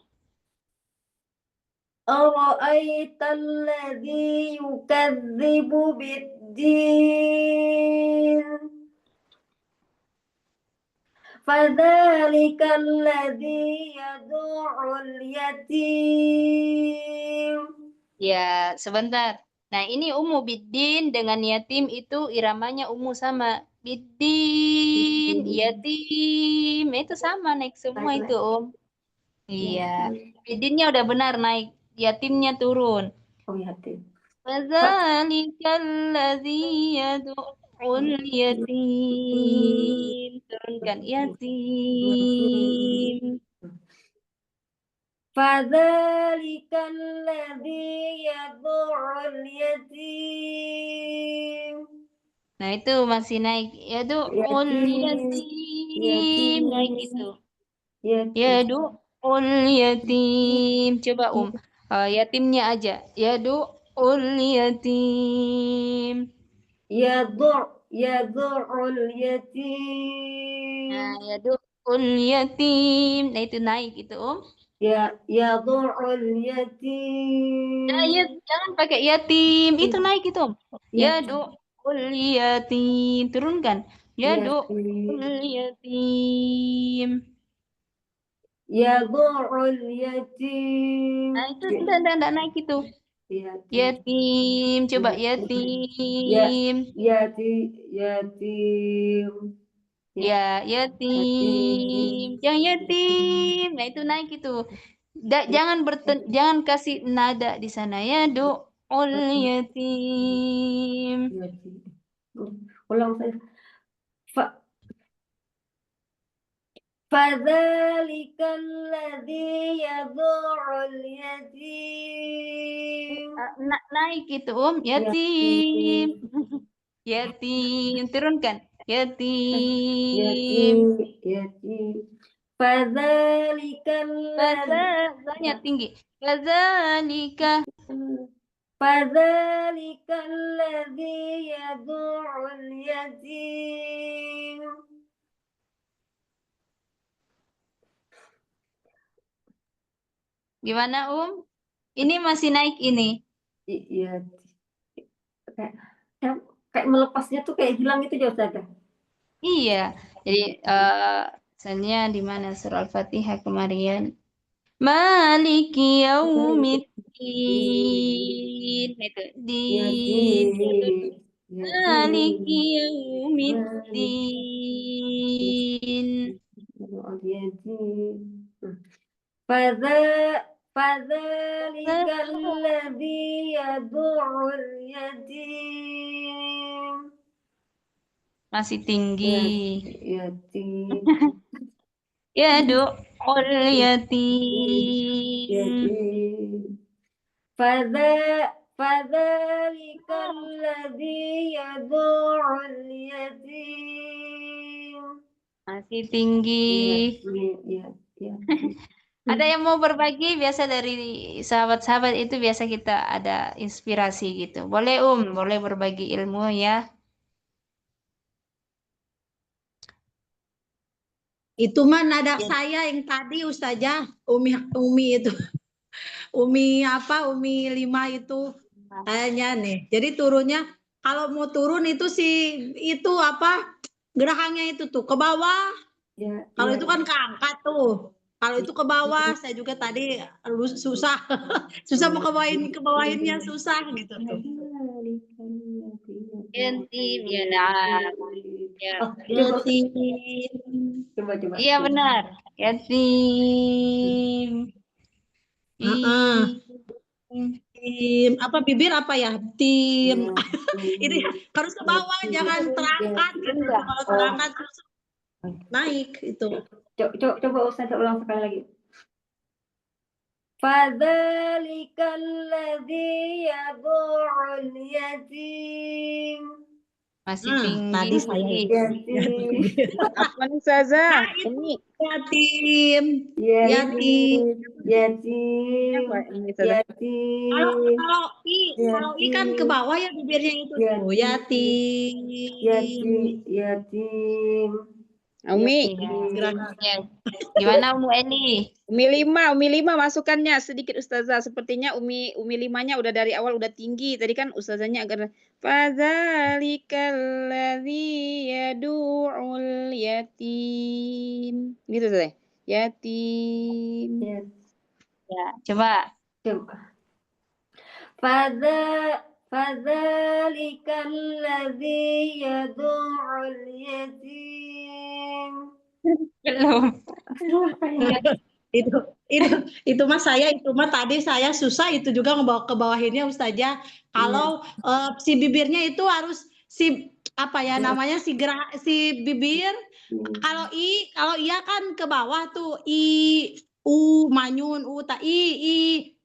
Ara'aital ladzi yukadzibu bid-din. Fadzalikal ladzi yad'ul yatim. Ya, sebentar. Nah, ini ummu biddin dengan yatim itu iramanya ummu sama. Biddin, yatim, itu sama naik semua itu, Iya. Biddinnya udah benar naik, yatimnya turun. Oh, yatim. Fadzalikal ladzi yad'ul yatim. Turunkan yatim. Fadzalikal ladzi yad'ul yatim. Nah, itu masih naik. Yad'ul yatim. yatim, naik itu. yatim, Yadu'ul yatim. Coba yatimnya aja. Yadu'ul yatim. yadu'ul yatim, Nah, yadu'ul yatim. Nah, itu naik itu, yadu'ul yatim, Nah, jangan pakai yatim. Itu naik itu, yatim, Yadu'ul yatim. Turunkan. Yadu'ul yatim, yatim. yadu'ul yatim, Nah, itu enggak naik itu. yatim, Yatim. Coba yatim. yatim, Ya, yatim. Yang yatim. Nah, itu naik itu. Jangan kasih nada di sana. Yadu'ul yatim. yatim. Ulang saya. فذلك الذي يدع اليتيم Naik itu, yatim. Yatim. Turunkan. Yatim. yatim فذلك الذي Banyak tinggi. Kadzalika. فذلك الذي يدع اليتيم Gimana, Ini masih naik ini. Iya, kayak melepasnya tuh kayak hilang itu jauh saja. Iya. Jadi misalnya di mana surah Al-Fatihah kemarin. Maliki yaumiddin. Itu din. Maliki yaumiddin. فذلك الذي يدع اليتيم Masih tinggi. yatim Yadu'ul yatim. yatim فذلك الذي يدع اليتيم Masih tinggi. Ada yang mau berbagi? Biasa dari sahabat-sahabat itu biasa kita ada inspirasi gitu. Boleh boleh berbagi ilmu ya. Itu mah nada saya yang tadi Ustazah, Umi itu. Umi 5 itu kayaknya nih. Jadi turunnya kalau mau turun itu itu gerakannya itu tuh ke bawah. Kalau itu kan keangkat tuh. Kalau itu ke bawah, saya juga tadi susah. Susah mau kebawahinnya susah gitu tuh. Yatim ya nah. Ya. Yatim. Coba. Iya benar. Yatim. Tim bibir ya? Tim. Ini harus ke bawah, jangan terangkat gitu. Kalau terangkat terus naik itu. Coba Ustaz ulang sekali lagi. Fadzalika alladzi yad'ul yatim. Masih tinggi. Tadi saya Apa nih Ustazah? Ini yatim. Kalau I kan ke bawah ya bibirnya itu tuh. Yatim. Umi, Ya. Gimana Eni? Umi 5 masukannya sedikit Ustazah. Sepertinya Umi 5-nya udah dari awal udah tinggi. Tadi kan Ustazahnya agak fadzalikal ladzi yad'ul yatim. Gitu Ustazah. Yatim. Ya, coba. Fadzalikal ladzi yad'ul yatim. Belum. itu mah tadi saya susah itu juga ngebawa ke bawahinnya Ustazah. Kalau si bibirnya itu harus si bibir. Kalau iya kan ke bawah tuh manyun i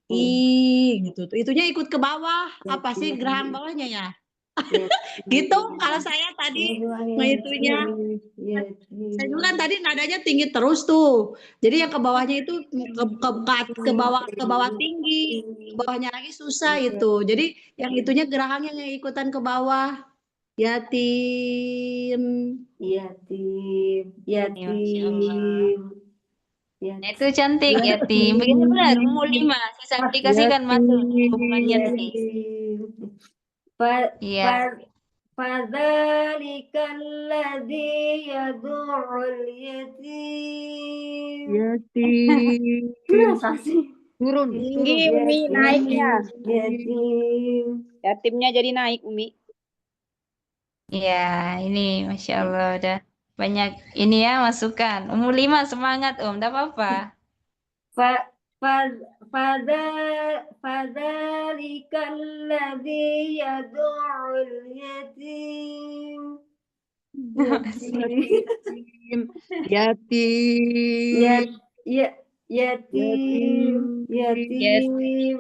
gitu tuh. Itunya ikut ke bawah. Apa sih geraham bawahnya ya? Gitu kalau saya tadi ngehitungnya. Saya juga kan tadi nadanya tinggi terus tuh. Jadi yang ke bawahnya itu ke bawah tinggi, ke bawahnya lagi susah itu. Jadi yang itunya gerakannya yang ikutan ke bawah. Yatim. Yatim, Ya, Masya Allah. yatim, Nah, itu cantik yatim. Begitu benar, umur 5. Sisa dikasihkan masuk hubungannya tadi. yatim. Iya. فذلك الذي يدعو اليتيم. Yatim. Masa sih? Turun. Tinggi Turun. Umi naiknya. Yatim. Yatimnya jadi naik Umi. Iya, ini Masya Allah udah banyak ini ya masukan. Umur 5 semangat Om, enggak apa-apa. Fa- fa- فذلك الذي يدعو اليتيم. Yatim. Yatim. Yatim, yatim,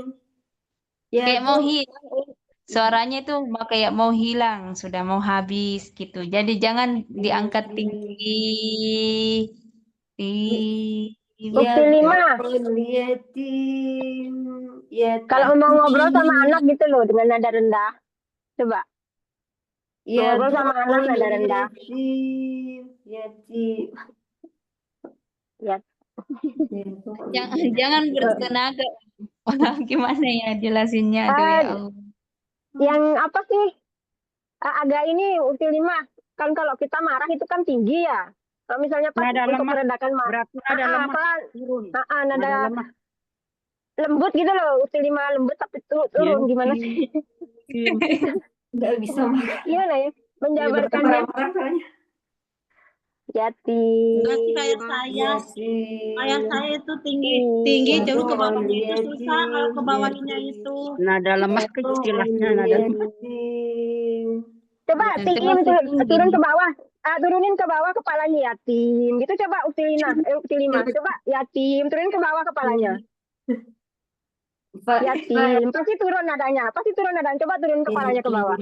Kayak mau yatim. hilang. Suaranya itu kayak mau hilang, sudah mau habis gitu. Jadi jangan diangkat tinggi. Tinggi. Ukti 5. Yatim, yatim. Kalau mau ngobrol sama anak gitu loh dengan nada rendah. Coba. Ngobrol sama anak nada rendah. Yatim, yatim. Ya. Jangan bertenaga. Gimana ya jelasinnya? Aduh ya Allah. Yang apa sih? Agak ini ukti 5. Kan kalau kita marah itu kan tinggi ya. Kalau misalnya pas Nada untuk lemah. meredakan marah. Berarti nada lemah. Turun. Nada Nada lemah. lembut gitu loh. Ukti 5 lembut tapi turun. Gimana sih? Nggak bisa marah. Gimana ya? Menjabarkannya. Yatim. Enggak sih kayak saya. Kayak saya itu tinggi terus ke bawahnya itu susah kalau ke bawahnya itu. Nada lemah ke istilahnya nada lemah. Coba turun ke bawah. Turunin ke bawah kepalanya yatim. Gitu coba ukti 5. Coba yatim, turunin ke bawah kepalanya. Yatim. Pasti turun nadanya. Coba turun kepalanya ke bawah.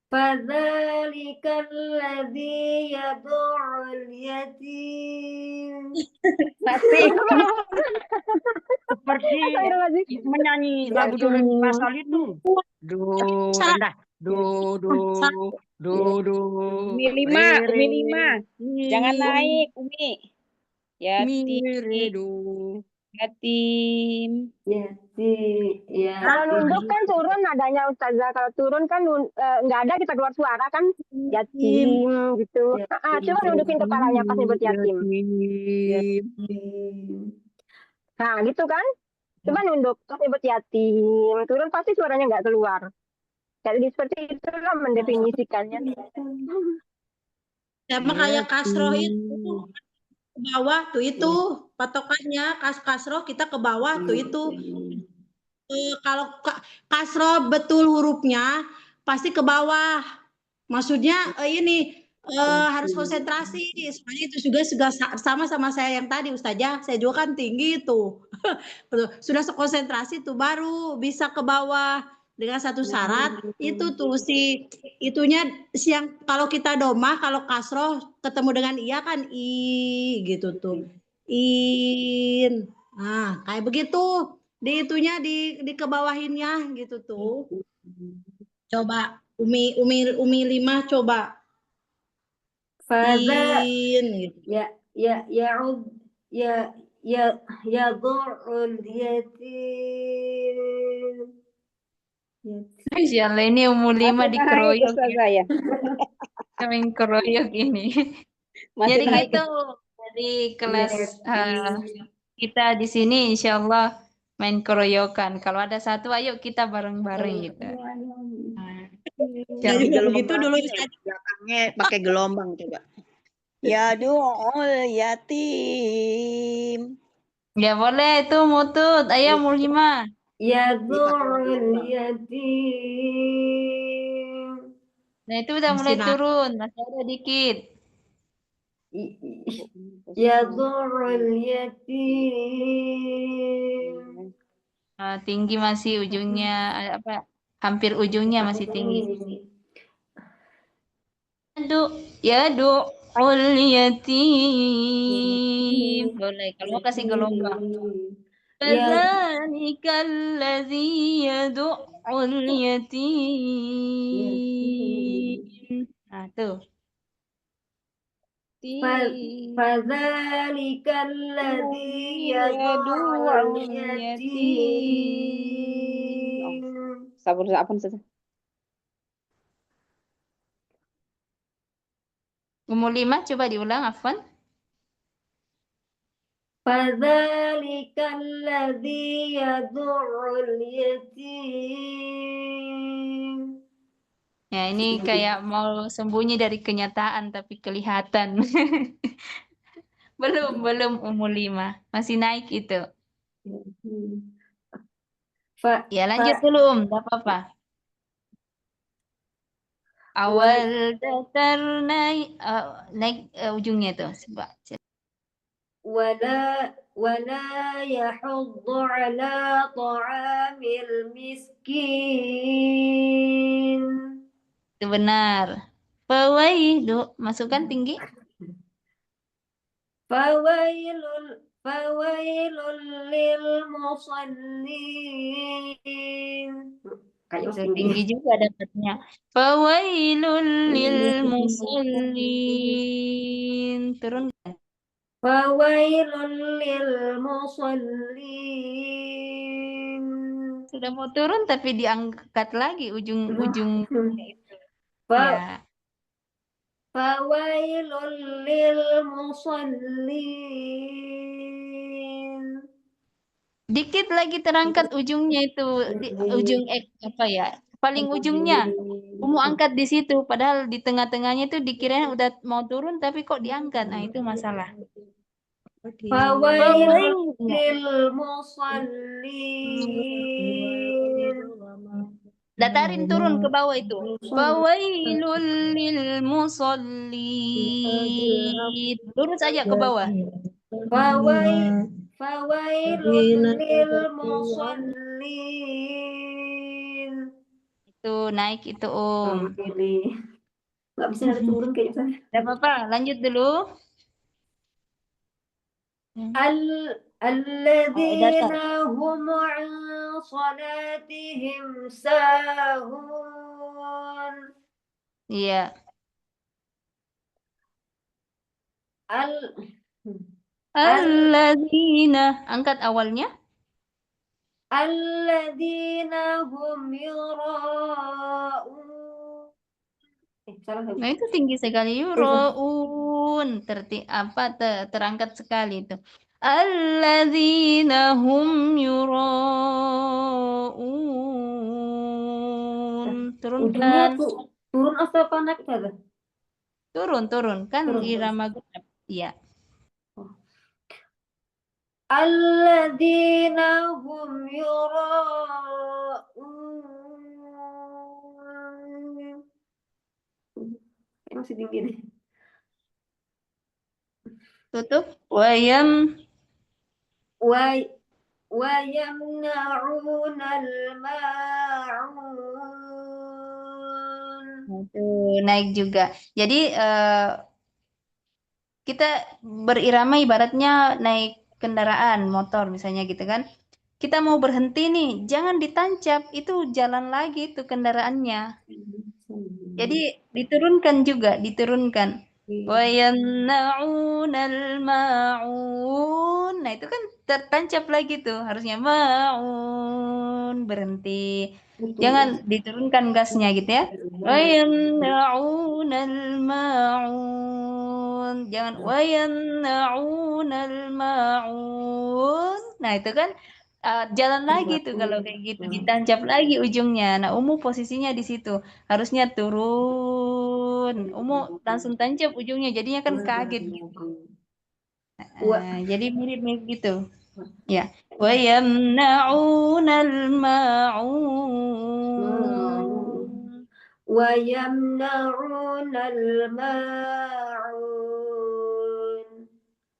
فذلك الذي يدعو اليتيم. Seperti menyanyi lagu Doni Pasal itu. Do rendah. Do. Umi 5, Umi 5. Jangan naik Umi. Yatim. Yatim. Kalau nunduk kan turun nadanya Ustazah. Kalau turun kan nggak ada kita keluar suara kan yatim gitu. Coba nundukin kepalanya pas nyebut yatim. Nah gitu kan. Coba nunduk pas nyebut yatim. Turun pasti suaranya nggak keluar. Jadi seperti itulah mendefinisikannya. Sama kayak kasroh itu ke bawah tuh itu patokannya kasroh kita ke bawah tuh itu. Kalau kasroh betul hurufnya pasti ke bawah. Maksudnya ini harus konsentrasi. Soalnya itu juga sama saya yang tadi Ustazah. Saya juga kan tinggi itu. Sudah konsentrasi tuh baru bisa ke bawah. Dengan satu syarat itu tuh itunya yang kalau kita domah kalau kasroh ketemu dengan iya kan i gitu tuh. In. Nah, kayak begitu. Di itunya di kebawahinnya gitu tuh. Coba Umi 5 coba. In gitu. Yadurul yatim. Masya Allah ini umur 5 dikeroyok ya. Kami keroyok ini. Jadi gitu dari kelas kita di sini insya Allah main keroyokan. Kalau ada satu ayo kita bareng-bareng gitu. Jadi gitu dulu belakangnya pakai gelombang coba. Yadu'ul yatim. Ya boleh itu mutut. Ayo umur 5. Yadurul yatim. Nah itu udah mulai turun. Masih ada dikit. Yadurul yatim. Tinggi masih ujungnya apa Hampir ujungnya masih tinggi. Yadu'ul yatim. Boleh, kalau mau kasih gelombang. Fadzalikal ladzi yadu'ul yatim. Nah, tuh. Fadzalikal ladzi yadu'ul yatim. Sabar, apa saja. Umur 5 coba diulang, Afwan. Fadzalikal ladzi yadu'ul yatim. Ya, ini kayak mau sembunyi dari kenyataan tapi kelihatan. Belum umur 5. Masih naik itu. Ya, lanjut dulu, enggak apa-apa. Awal dasar naik ujungnya tuh. Coba. ولا يحض على طعام المسكين. Itu benar. Fawailu, masukkan tinggi. فويل للمصلين. Itu tinggi juga dapatnya. Fawailul lil musallin. Turunkan. فويل للمصلين. Sudah mau turun tapi diangkat lagi ujung-ujung itu. Ya. فويل للمصلين. Dikit lagi terangkat ujungnya itu ujung apa ya? Paling ujungnya. Kamu angkat di situ padahal di tengah-tengahnya itu dikirain udah mau turun tapi kok diangkat. Nah, itu masalah. فويل Fawail. للمصلين. Datarin turun ke bawah itu. Fawailul lil musallin. Lurus aja ke bawah. فويل للمصلين. Itu naik itu, Om. Nggak bisa ada turun kayaknya saya. Tidak apa-apa, lanjut dulu. الذين هم عن صلاتهم ساهون. Iya. Alladzina, angkat awalnya. الذين هم يراءون. Nah, itu tinggi sekali. Yuraun. Terangkat sekali itu. Alladzina hum yuraun. Turunkan. Turun atau apa naik saja? Turun. Kan irama genap. Iya. Alladzina hum yuraun. Masih tinggi nih. Tutup. ويمنعون الماعون. Itu naik juga. Jadi kita berirama ibaratnya naik kendaraan motor misalnya gitu kan. Kita mau berhenti nih, jangan ditancap, itu jalan lagi tuh kendaraannya. Jadi diturunkan. Wa yamna'unal ma'un. Nah, itu kan tertancap lagi tuh, harusnya ma'un, berhenti. Jangan diturunkan gasnya gitu ya. Wa yamna'unal ma'un. Jangan wa yamna'unal ma'un. Nah, itu kan jalan lagi tuh kalau kayak gitu, ditancap lagi ujungnya. Nah, posisinya di situ. Harusnya turun. Langsung tancap ujungnya, jadinya kan kaget gitu. Jadi mirip-mirip gitu. Ya. Wa yamna'unal ma'un. ويمنعون الماعون.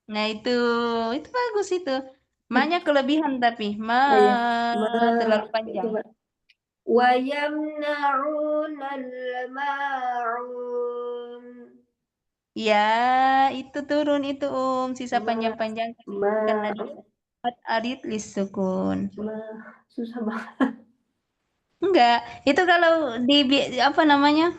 Nah, itu bagus itu. Ma-nya kelebihan tapi terlalu panjang. ويمنعون الماعون. Ya, itu turun itu sisa panjang-panjang karena dia arid lisukun. Susah banget. Enggak, itu kalau apa namanya?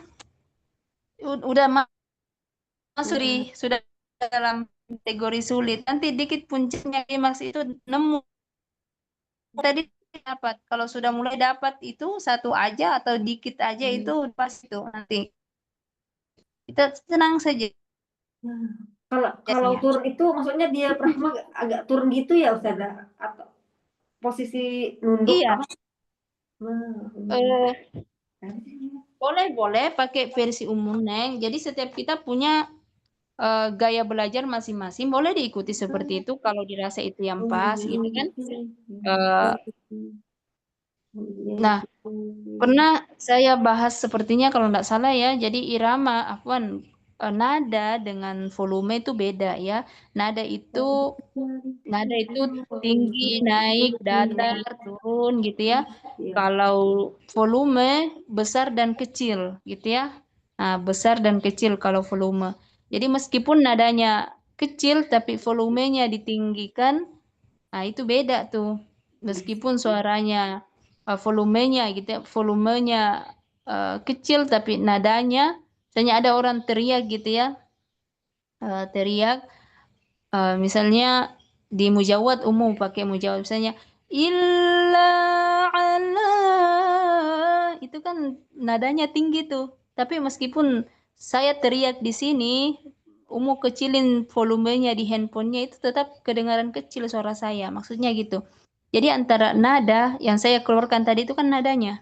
Udah masuk sudah dalam kategori sulit. Nanti dikit puncaknya klimaks itu nemu tadi dapat. Kalau sudah mulai dapat itu satu aja atau dikit aja itu pas itu nanti. Kita tenang saja. Kalau turun itu maksudnya dia Brahma agak turun gitu ya Ustazah, atau posisi nunduk Iya. apa? Boleh pakai versi umum Neng. Jadi setiap kita punya gaya belajar masing-masing. Boleh diikuti seperti itu kalau dirasa itu yang pas gitu kan. Nah, pernah saya bahas sepertinya kalau nggak salah ya. Jadi irama, nada dengan volume itu beda ya. Nada itu tinggi, naik, datar, turun gitu ya. Kalau volume besar dan kecil gitu ya. Nah, besar dan kecil kalau volume. Jadi meskipun nadanya kecil tapi volumenya ditinggikan, nah itu beda tuh. Meskipun suaranya volumenya gitu ya, volumenya kecil tapi nadanya, misalnya ada orang teriak gitu ya, teriak, misalnya di mujawad umum pakai mujawad misalnya illa ala itu kan nadanya tinggi tuh. Tapi meskipun saya teriak di sini, kecilin volumenya di handphonenya itu tetap kedengaran kecil suara saya. Maksudnya gitu. Jadi antara nada yang saya keluarkan tadi itu kan nadanya.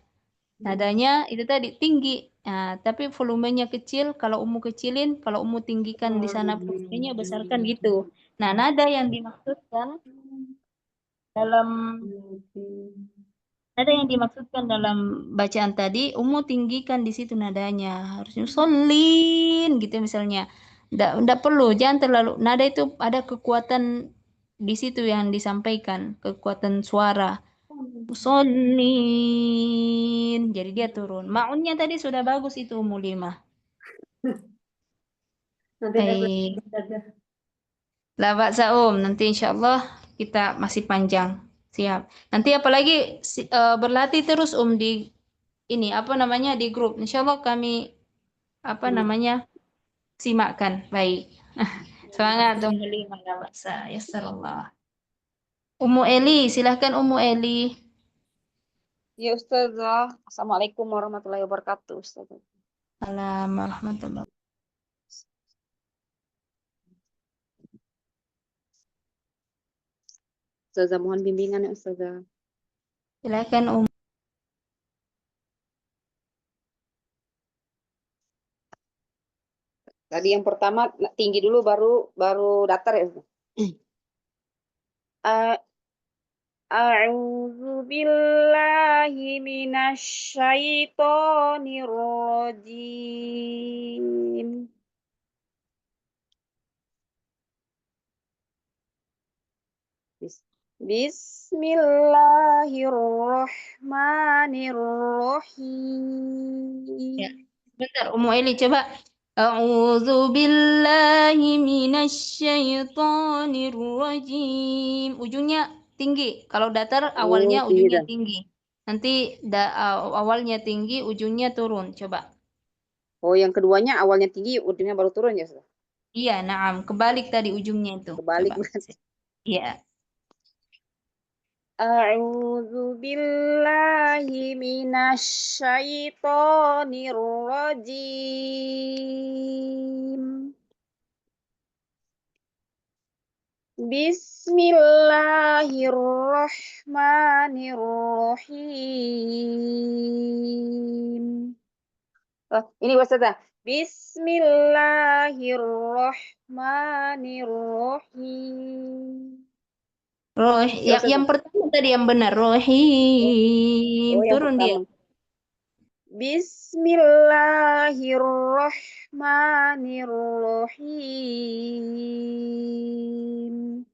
Nadanya itu tadi tinggi. Nah, tapi volumenya kecil. Kalau kecilin, kalau tinggikan di sana volumenya besarkan gitu. Nah, nada yang dimaksudkan dalam bacaan tadi, tinggikan di situ nadanya. Harusnya solin gitu misalnya. Nggak perlu, jangan terlalu. Nada itu ada kekuatan di situ yang disampaikan, kekuatan suara. Solin. Jadi dia turun. Ma'unnya tadi sudah bagus itu 5. Baik. Lah Pak Saum, nanti insya Allah kita masih panjang. Siap. Nanti apalagi berlatih terus di ini apa namanya di grup. Insya Allah kami apa namanya simakkan. Baik. Semangat dong 5 ya Pak Sa. Yassarallah. Ummu Eli, silahkan Ummu Eli. Ya Ustazah. Assalamualaikum warahmatullahi wabarakatuh Ustazah. Assalamualaikum warahmatullahi wabarakatuh. Ustazah mohon bimbingan ya Ustazah. Silahkan Ummu. Tadi yang pertama tinggi dulu baru datar ya. A'udzu billahi minasyaitonir rajim. Bismillahirrahmanirrahim. Ya. Bentar Ummu Eli coba. A'udzu billahi minasyaitonir rajim. Ujungnya tinggi. Kalau datar awalnya tinggi ujungnya dah. tinggi. Nanti awalnya tinggi, ujungnya turun. Coba. Oh, yang keduanya awalnya tinggi, ujungnya baru turun ya, Ustaz? Iya, naam. Kebalik tadi ujungnya itu. Kebalik Coba. berarti. Iya. A'udzu billahi minasyaitonir rajim. Bismillahirrahmanirrahim. Ini Ustazah. Bismillahirrahmanirrahim. Yang pertama tadi yang benar. Rohim. Oh, yang Turun dia. pertama. Bismillahirrahmanirrahim.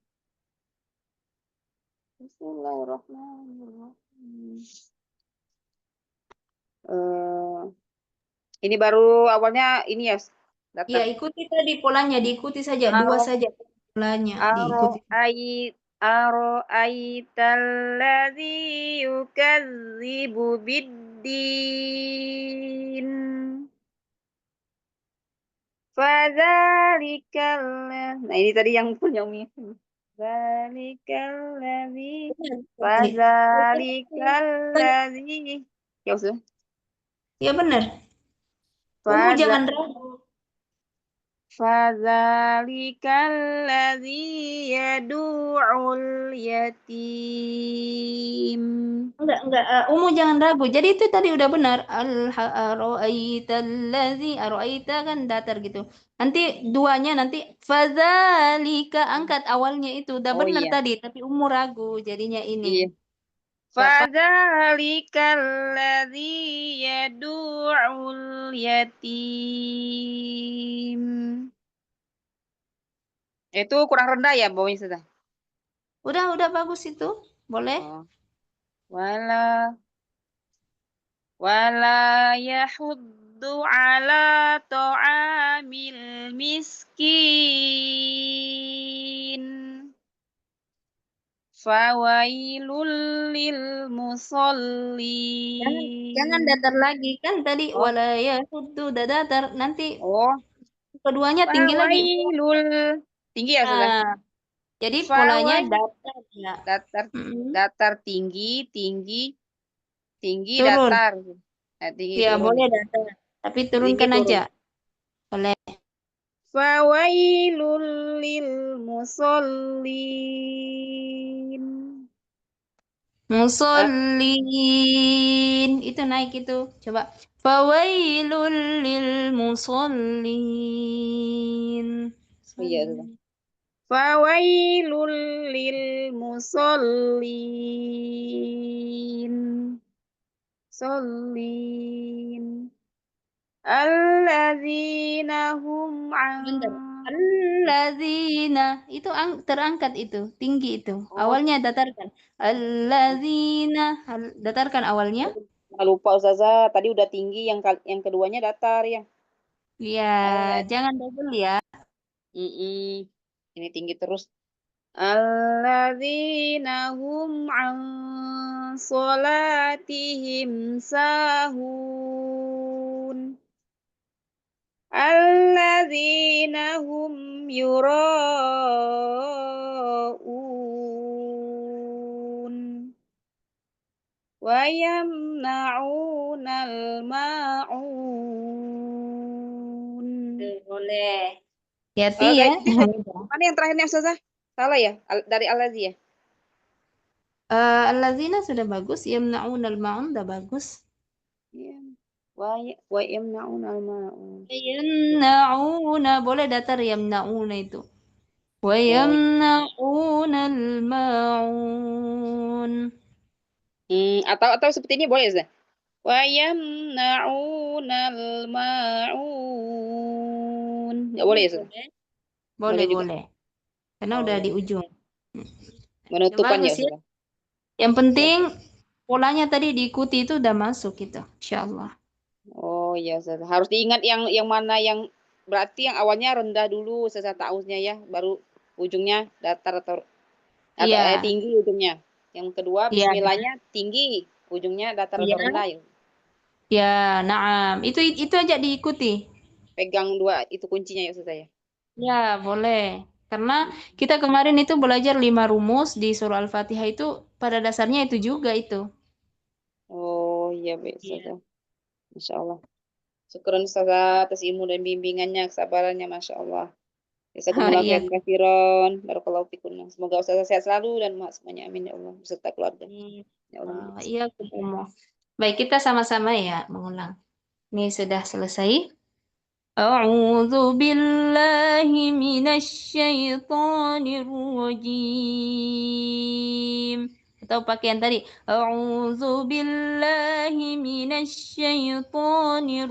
Bismillahirrahmanirrahim. Ini baru awalnya ini ya, Ya, datar. ikuti tadi polanya, diikuti saja, dua saja polanya, diikuti. Ara'aitalladzi yukadzibu biddin. Fadzalikal. Nah, ini tadi yang punya Umi. Dzalikalladzi. Fadzalikalladzi. Ya, Ustaz. Ya benar. Jangan ragu. Fadzalikalladzi yadu'ul yatim. Enggak, jangan ragu. Jadi itu tadi udah benar. Aro'aita kan datar gitu. Nanti duanya nanti fadzalika angkat awalnya itu udah Oh benar iya. tadi, tapi ragu jadinya ini. Iya. Fadzalikalladzi yadu'ul yatim. Itu kurang rendah ya bawahnya sudah. Udah bagus itu. Boleh? Oh. Wala yahuddu ala ta'amil miskin. Fawailul lil musallin. Jangan datar lagi kan tadi Oh. wala yasuddu udah datar, nanti Oh, keduanya tinggi lagi. fawailul. Tinggi ya sudah. Nah, jadi polanya Fawail. datar ya. Datar tinggi, Turun. datar. Nah, tinggi Ya, turun. boleh datar. Tapi turunkan Tinggi turun. aja. Boleh. Fawailul lil musallin. Musallin. Itu naik itu. Coba. Fawailul lil musallin. Iya, sudah. Fawailul lil musallin. Sallin. Alladzina hum Bentar. Allazina. Itu terangkat itu. Tinggi itu. Awalnya datarkan. Allazina. Datarkan awalnya. Lupa Ustazah, tadi udah tinggi, yang keduanya datar ya. Ya, jangan double ya. Ini tinggi terus. Alladzina hum an salatihim sahun. Alladzina hum yura'un. Wa yamna'unal ma'un. Boleh. Hati ya. Mana yang terakhirnya Ustazah? Salah ya? Dari Al-Ladzi ya? Allazina sudah bagus. Yamna'unal ma'un udah bagus. Iya. Wa yamna'unal ma'un. Yamna'una. Boleh datar yamna'una itu. Wa yamna'unal ma'un. Atau seperti ini boleh Ustazah? Wa yamna'unal ma'un. Nggak boleh ya Ustazah? Boleh. Karena udah di ujung. Menutupan ya Bagus ya. Ustazah? Yang penting polanya tadi diikuti itu udah masuk gitu. Insyaallah. Oh iya Ustazah. Harus diingat yang mana yang berarti yang awalnya rendah dulu Ustazah ta'awuznya ya, baru ujungnya datar atau Iya. tinggi ujungnya. Yang kedua Iya. bismillahnya tinggi, ujungnya datar atau rendah ya. Ya, naam. Itu aja diikuti. Pegang dua itu kuncinya ya Ustazah ya. Ya, boleh. Karena kita kemarin itu belajar 5 rumus di surah Al-Fatihah itu pada dasarnya itu juga itu. Oh iya baik Ustazah. Masya Allah. Syukuran Ustazah atas ilmu dan bimbingannya, kesabarannya, Masya Allah. Jazakumullah Iya. khairan katsiran. Barakallahu fikum. Semoga Ustazah sehat selalu dan mak semuanya. Amin ya Allah. Beserta keluarga. Ya Allah. Iya, baik, kita sama-sama ya mengulang. Ini sudah selesai. A'udzu billahi minasyaitonir rajim. Atau pakai yang tadi. A'udzu billahi minasyaitonir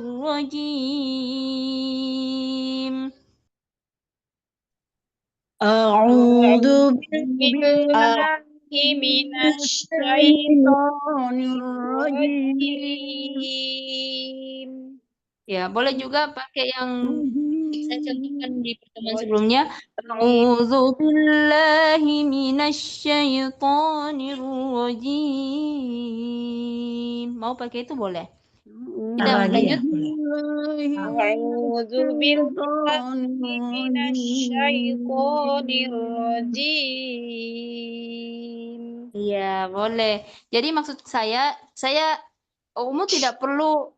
rajim. A'udzu billahi minasyaitonirrajim. Ya, boleh juga pakai yang saya contohkan di pertemuan sebelumnya. A'udzu billahi minasyaitonir rajim. Mau pakai itu boleh. Tidak lagi ya, lanjut. A'udzu billahi minasyaitonir rajim. Iya, boleh. Jadi maksud saya umum tidak perlu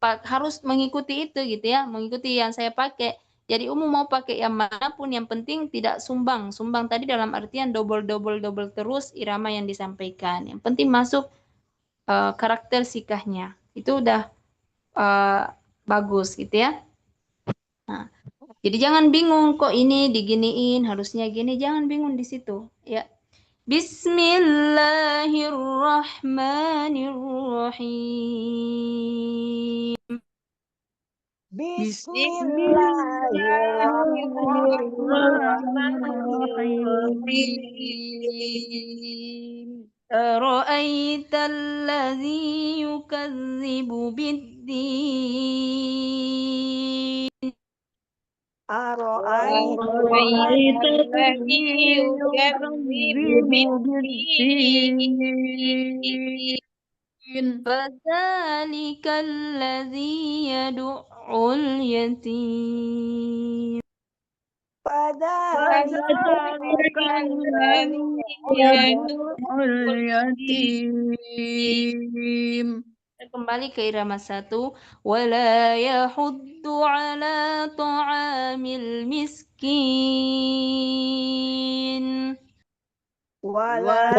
harus mengikuti itu gitu ya, mengikuti yang saya pakai. Jadi umum mau pakai yang manapun, yang penting tidak sumbang. Sumbang tadi dalam artian double terus irama yang disampaikan. Yang penting masuk karakter sikahnya. Itu udah bagus gitu ya. Nah, jadi jangan bingung kok ini diginiin, harusnya gini, jangan bingung di situ ya. Bismillahirrahmanirrahim. Bismillahirrahmanirrahim. أرأيت الذي يكذب بالدين أرأيت أرأيت الذي يكذب بالدين. فذلك الذي يدع اليتيم فذلك الذي يدع اليتيم. Kembali ke irama 1. Wala yahuddu ala ta'amil miskin. ولا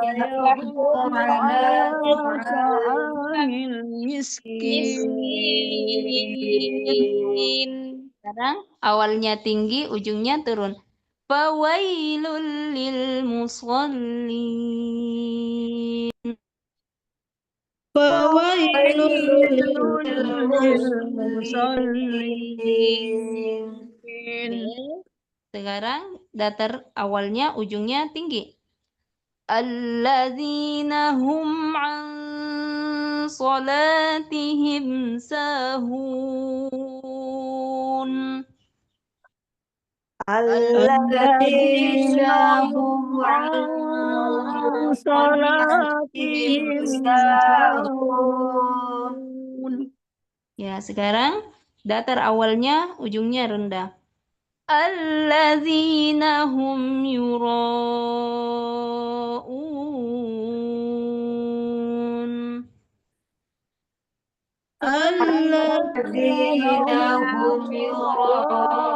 يحض على طعام المسكين. Sekarang awalnya tinggi, ujungnya turun. Fawailul lil musallin. Fawailul للمصلين. Sekarang datar awalnya, ujungnya tinggi. Alladzina hum an salatihim sahun. الذين هم عن صلاتهم ساهون. Ya, sekarang datar awalnya, ujungnya rendah. Alladzina hum yura'un. الذين هم يراءون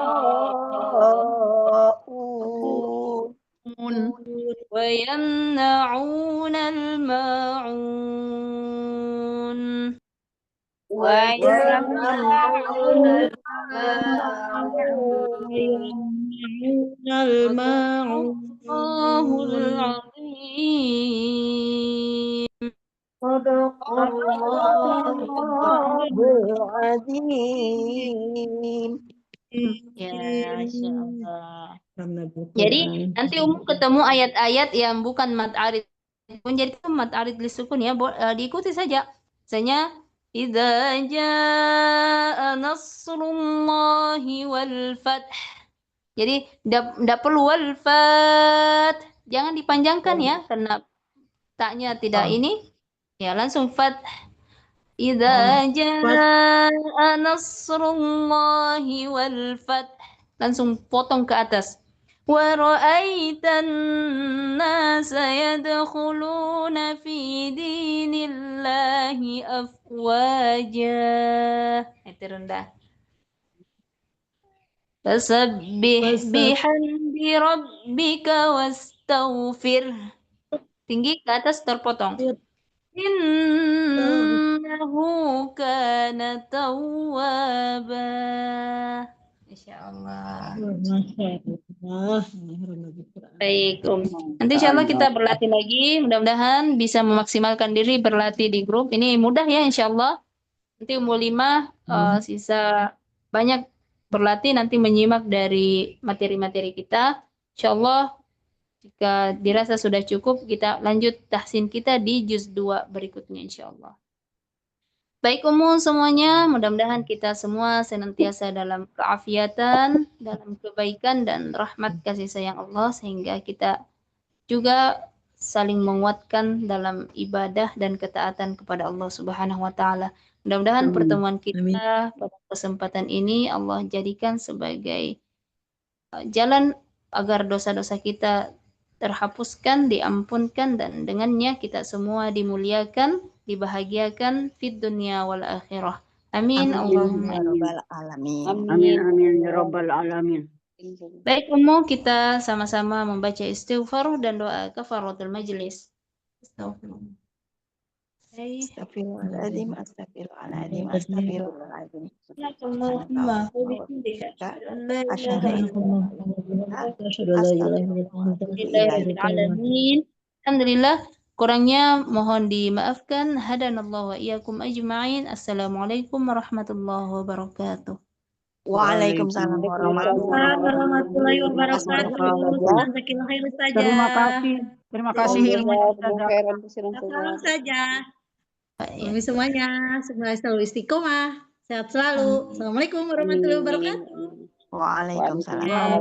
Wa yamna'una al-ma'un. ويمنعون الماعون. Allahul azim. Sadaqallahul azim. Ya, Masya Allah. Jadi nanti umum ketemu ayat-ayat yang bukan mad arid. Jadi itu mad arid lisukun ya, diikuti saja. Misalnya idza jaa nasrullahi wal fath. Jadi enggak perlu wal fath. Jangan dipanjangkan ya, karena taknya tidak ini. Ya, langsung fath. Idza jaa nasrullahi wal fath. Langsung potong ke atas. Wa ra'aitan nasa yadkhuluna fi dinillahi afwaja. Itu rendah. Fasabbih bihamdi rabbika wastaghfir. Tinggi ke atas terpotong. Innahu kana tawwaba. Insyaallah. Baik, nanti insyaallah kita berlatih lagi. Mudah-mudahan bisa memaksimalkan diri berlatih di grup. Ini mudah ya insyaallah. Nanti umur 5 sisa banyak berlatih, nanti menyimak dari materi-materi kita. Insyaallah Jika dirasa sudah cukup, kita lanjut tahsin kita di juz 2 berikutnya insyaallah. Baik semuanya, mudah-mudahan kita semua senantiasa dalam keafiatan, dalam kebaikan dan rahmat kasih sayang Allah sehingga kita juga saling menguatkan dalam ibadah dan ketaatan kepada Allah Subhanahu wa taala. Mudah-mudahan pertemuan kita pada kesempatan ini Allah jadikan sebagai jalan agar dosa-dosa kita terhapuskan, diampunkan, dan dengannya kita semua dimuliakan, dibahagiakan fid dunya wal akhirah. Amin. Allahumma Amin amin ya rabbal alamin. Baik kita sama-sama membaca istighfar dan doa kafaratul majlis. Astagfirullah. Astagfirullahaladzim, astagfirullahaladzim, astagfirullahaladzim. Allahumma Alhamdulillah, kurangnya mohon dimaafkan. Hadanallahu wa iyyakum ajma'in. Assalamualaikum warahmatullahi wabarakatuh. Waalaikumsalam warahmatullahi wabarakatuh. Terima kasih ilmunya Ustazah. Salam saja. Kami semuanya selalu istiqomah, sehat selalu. Assalamualaikum warahmatullahi wabarakatuh. Waalaikumsalam.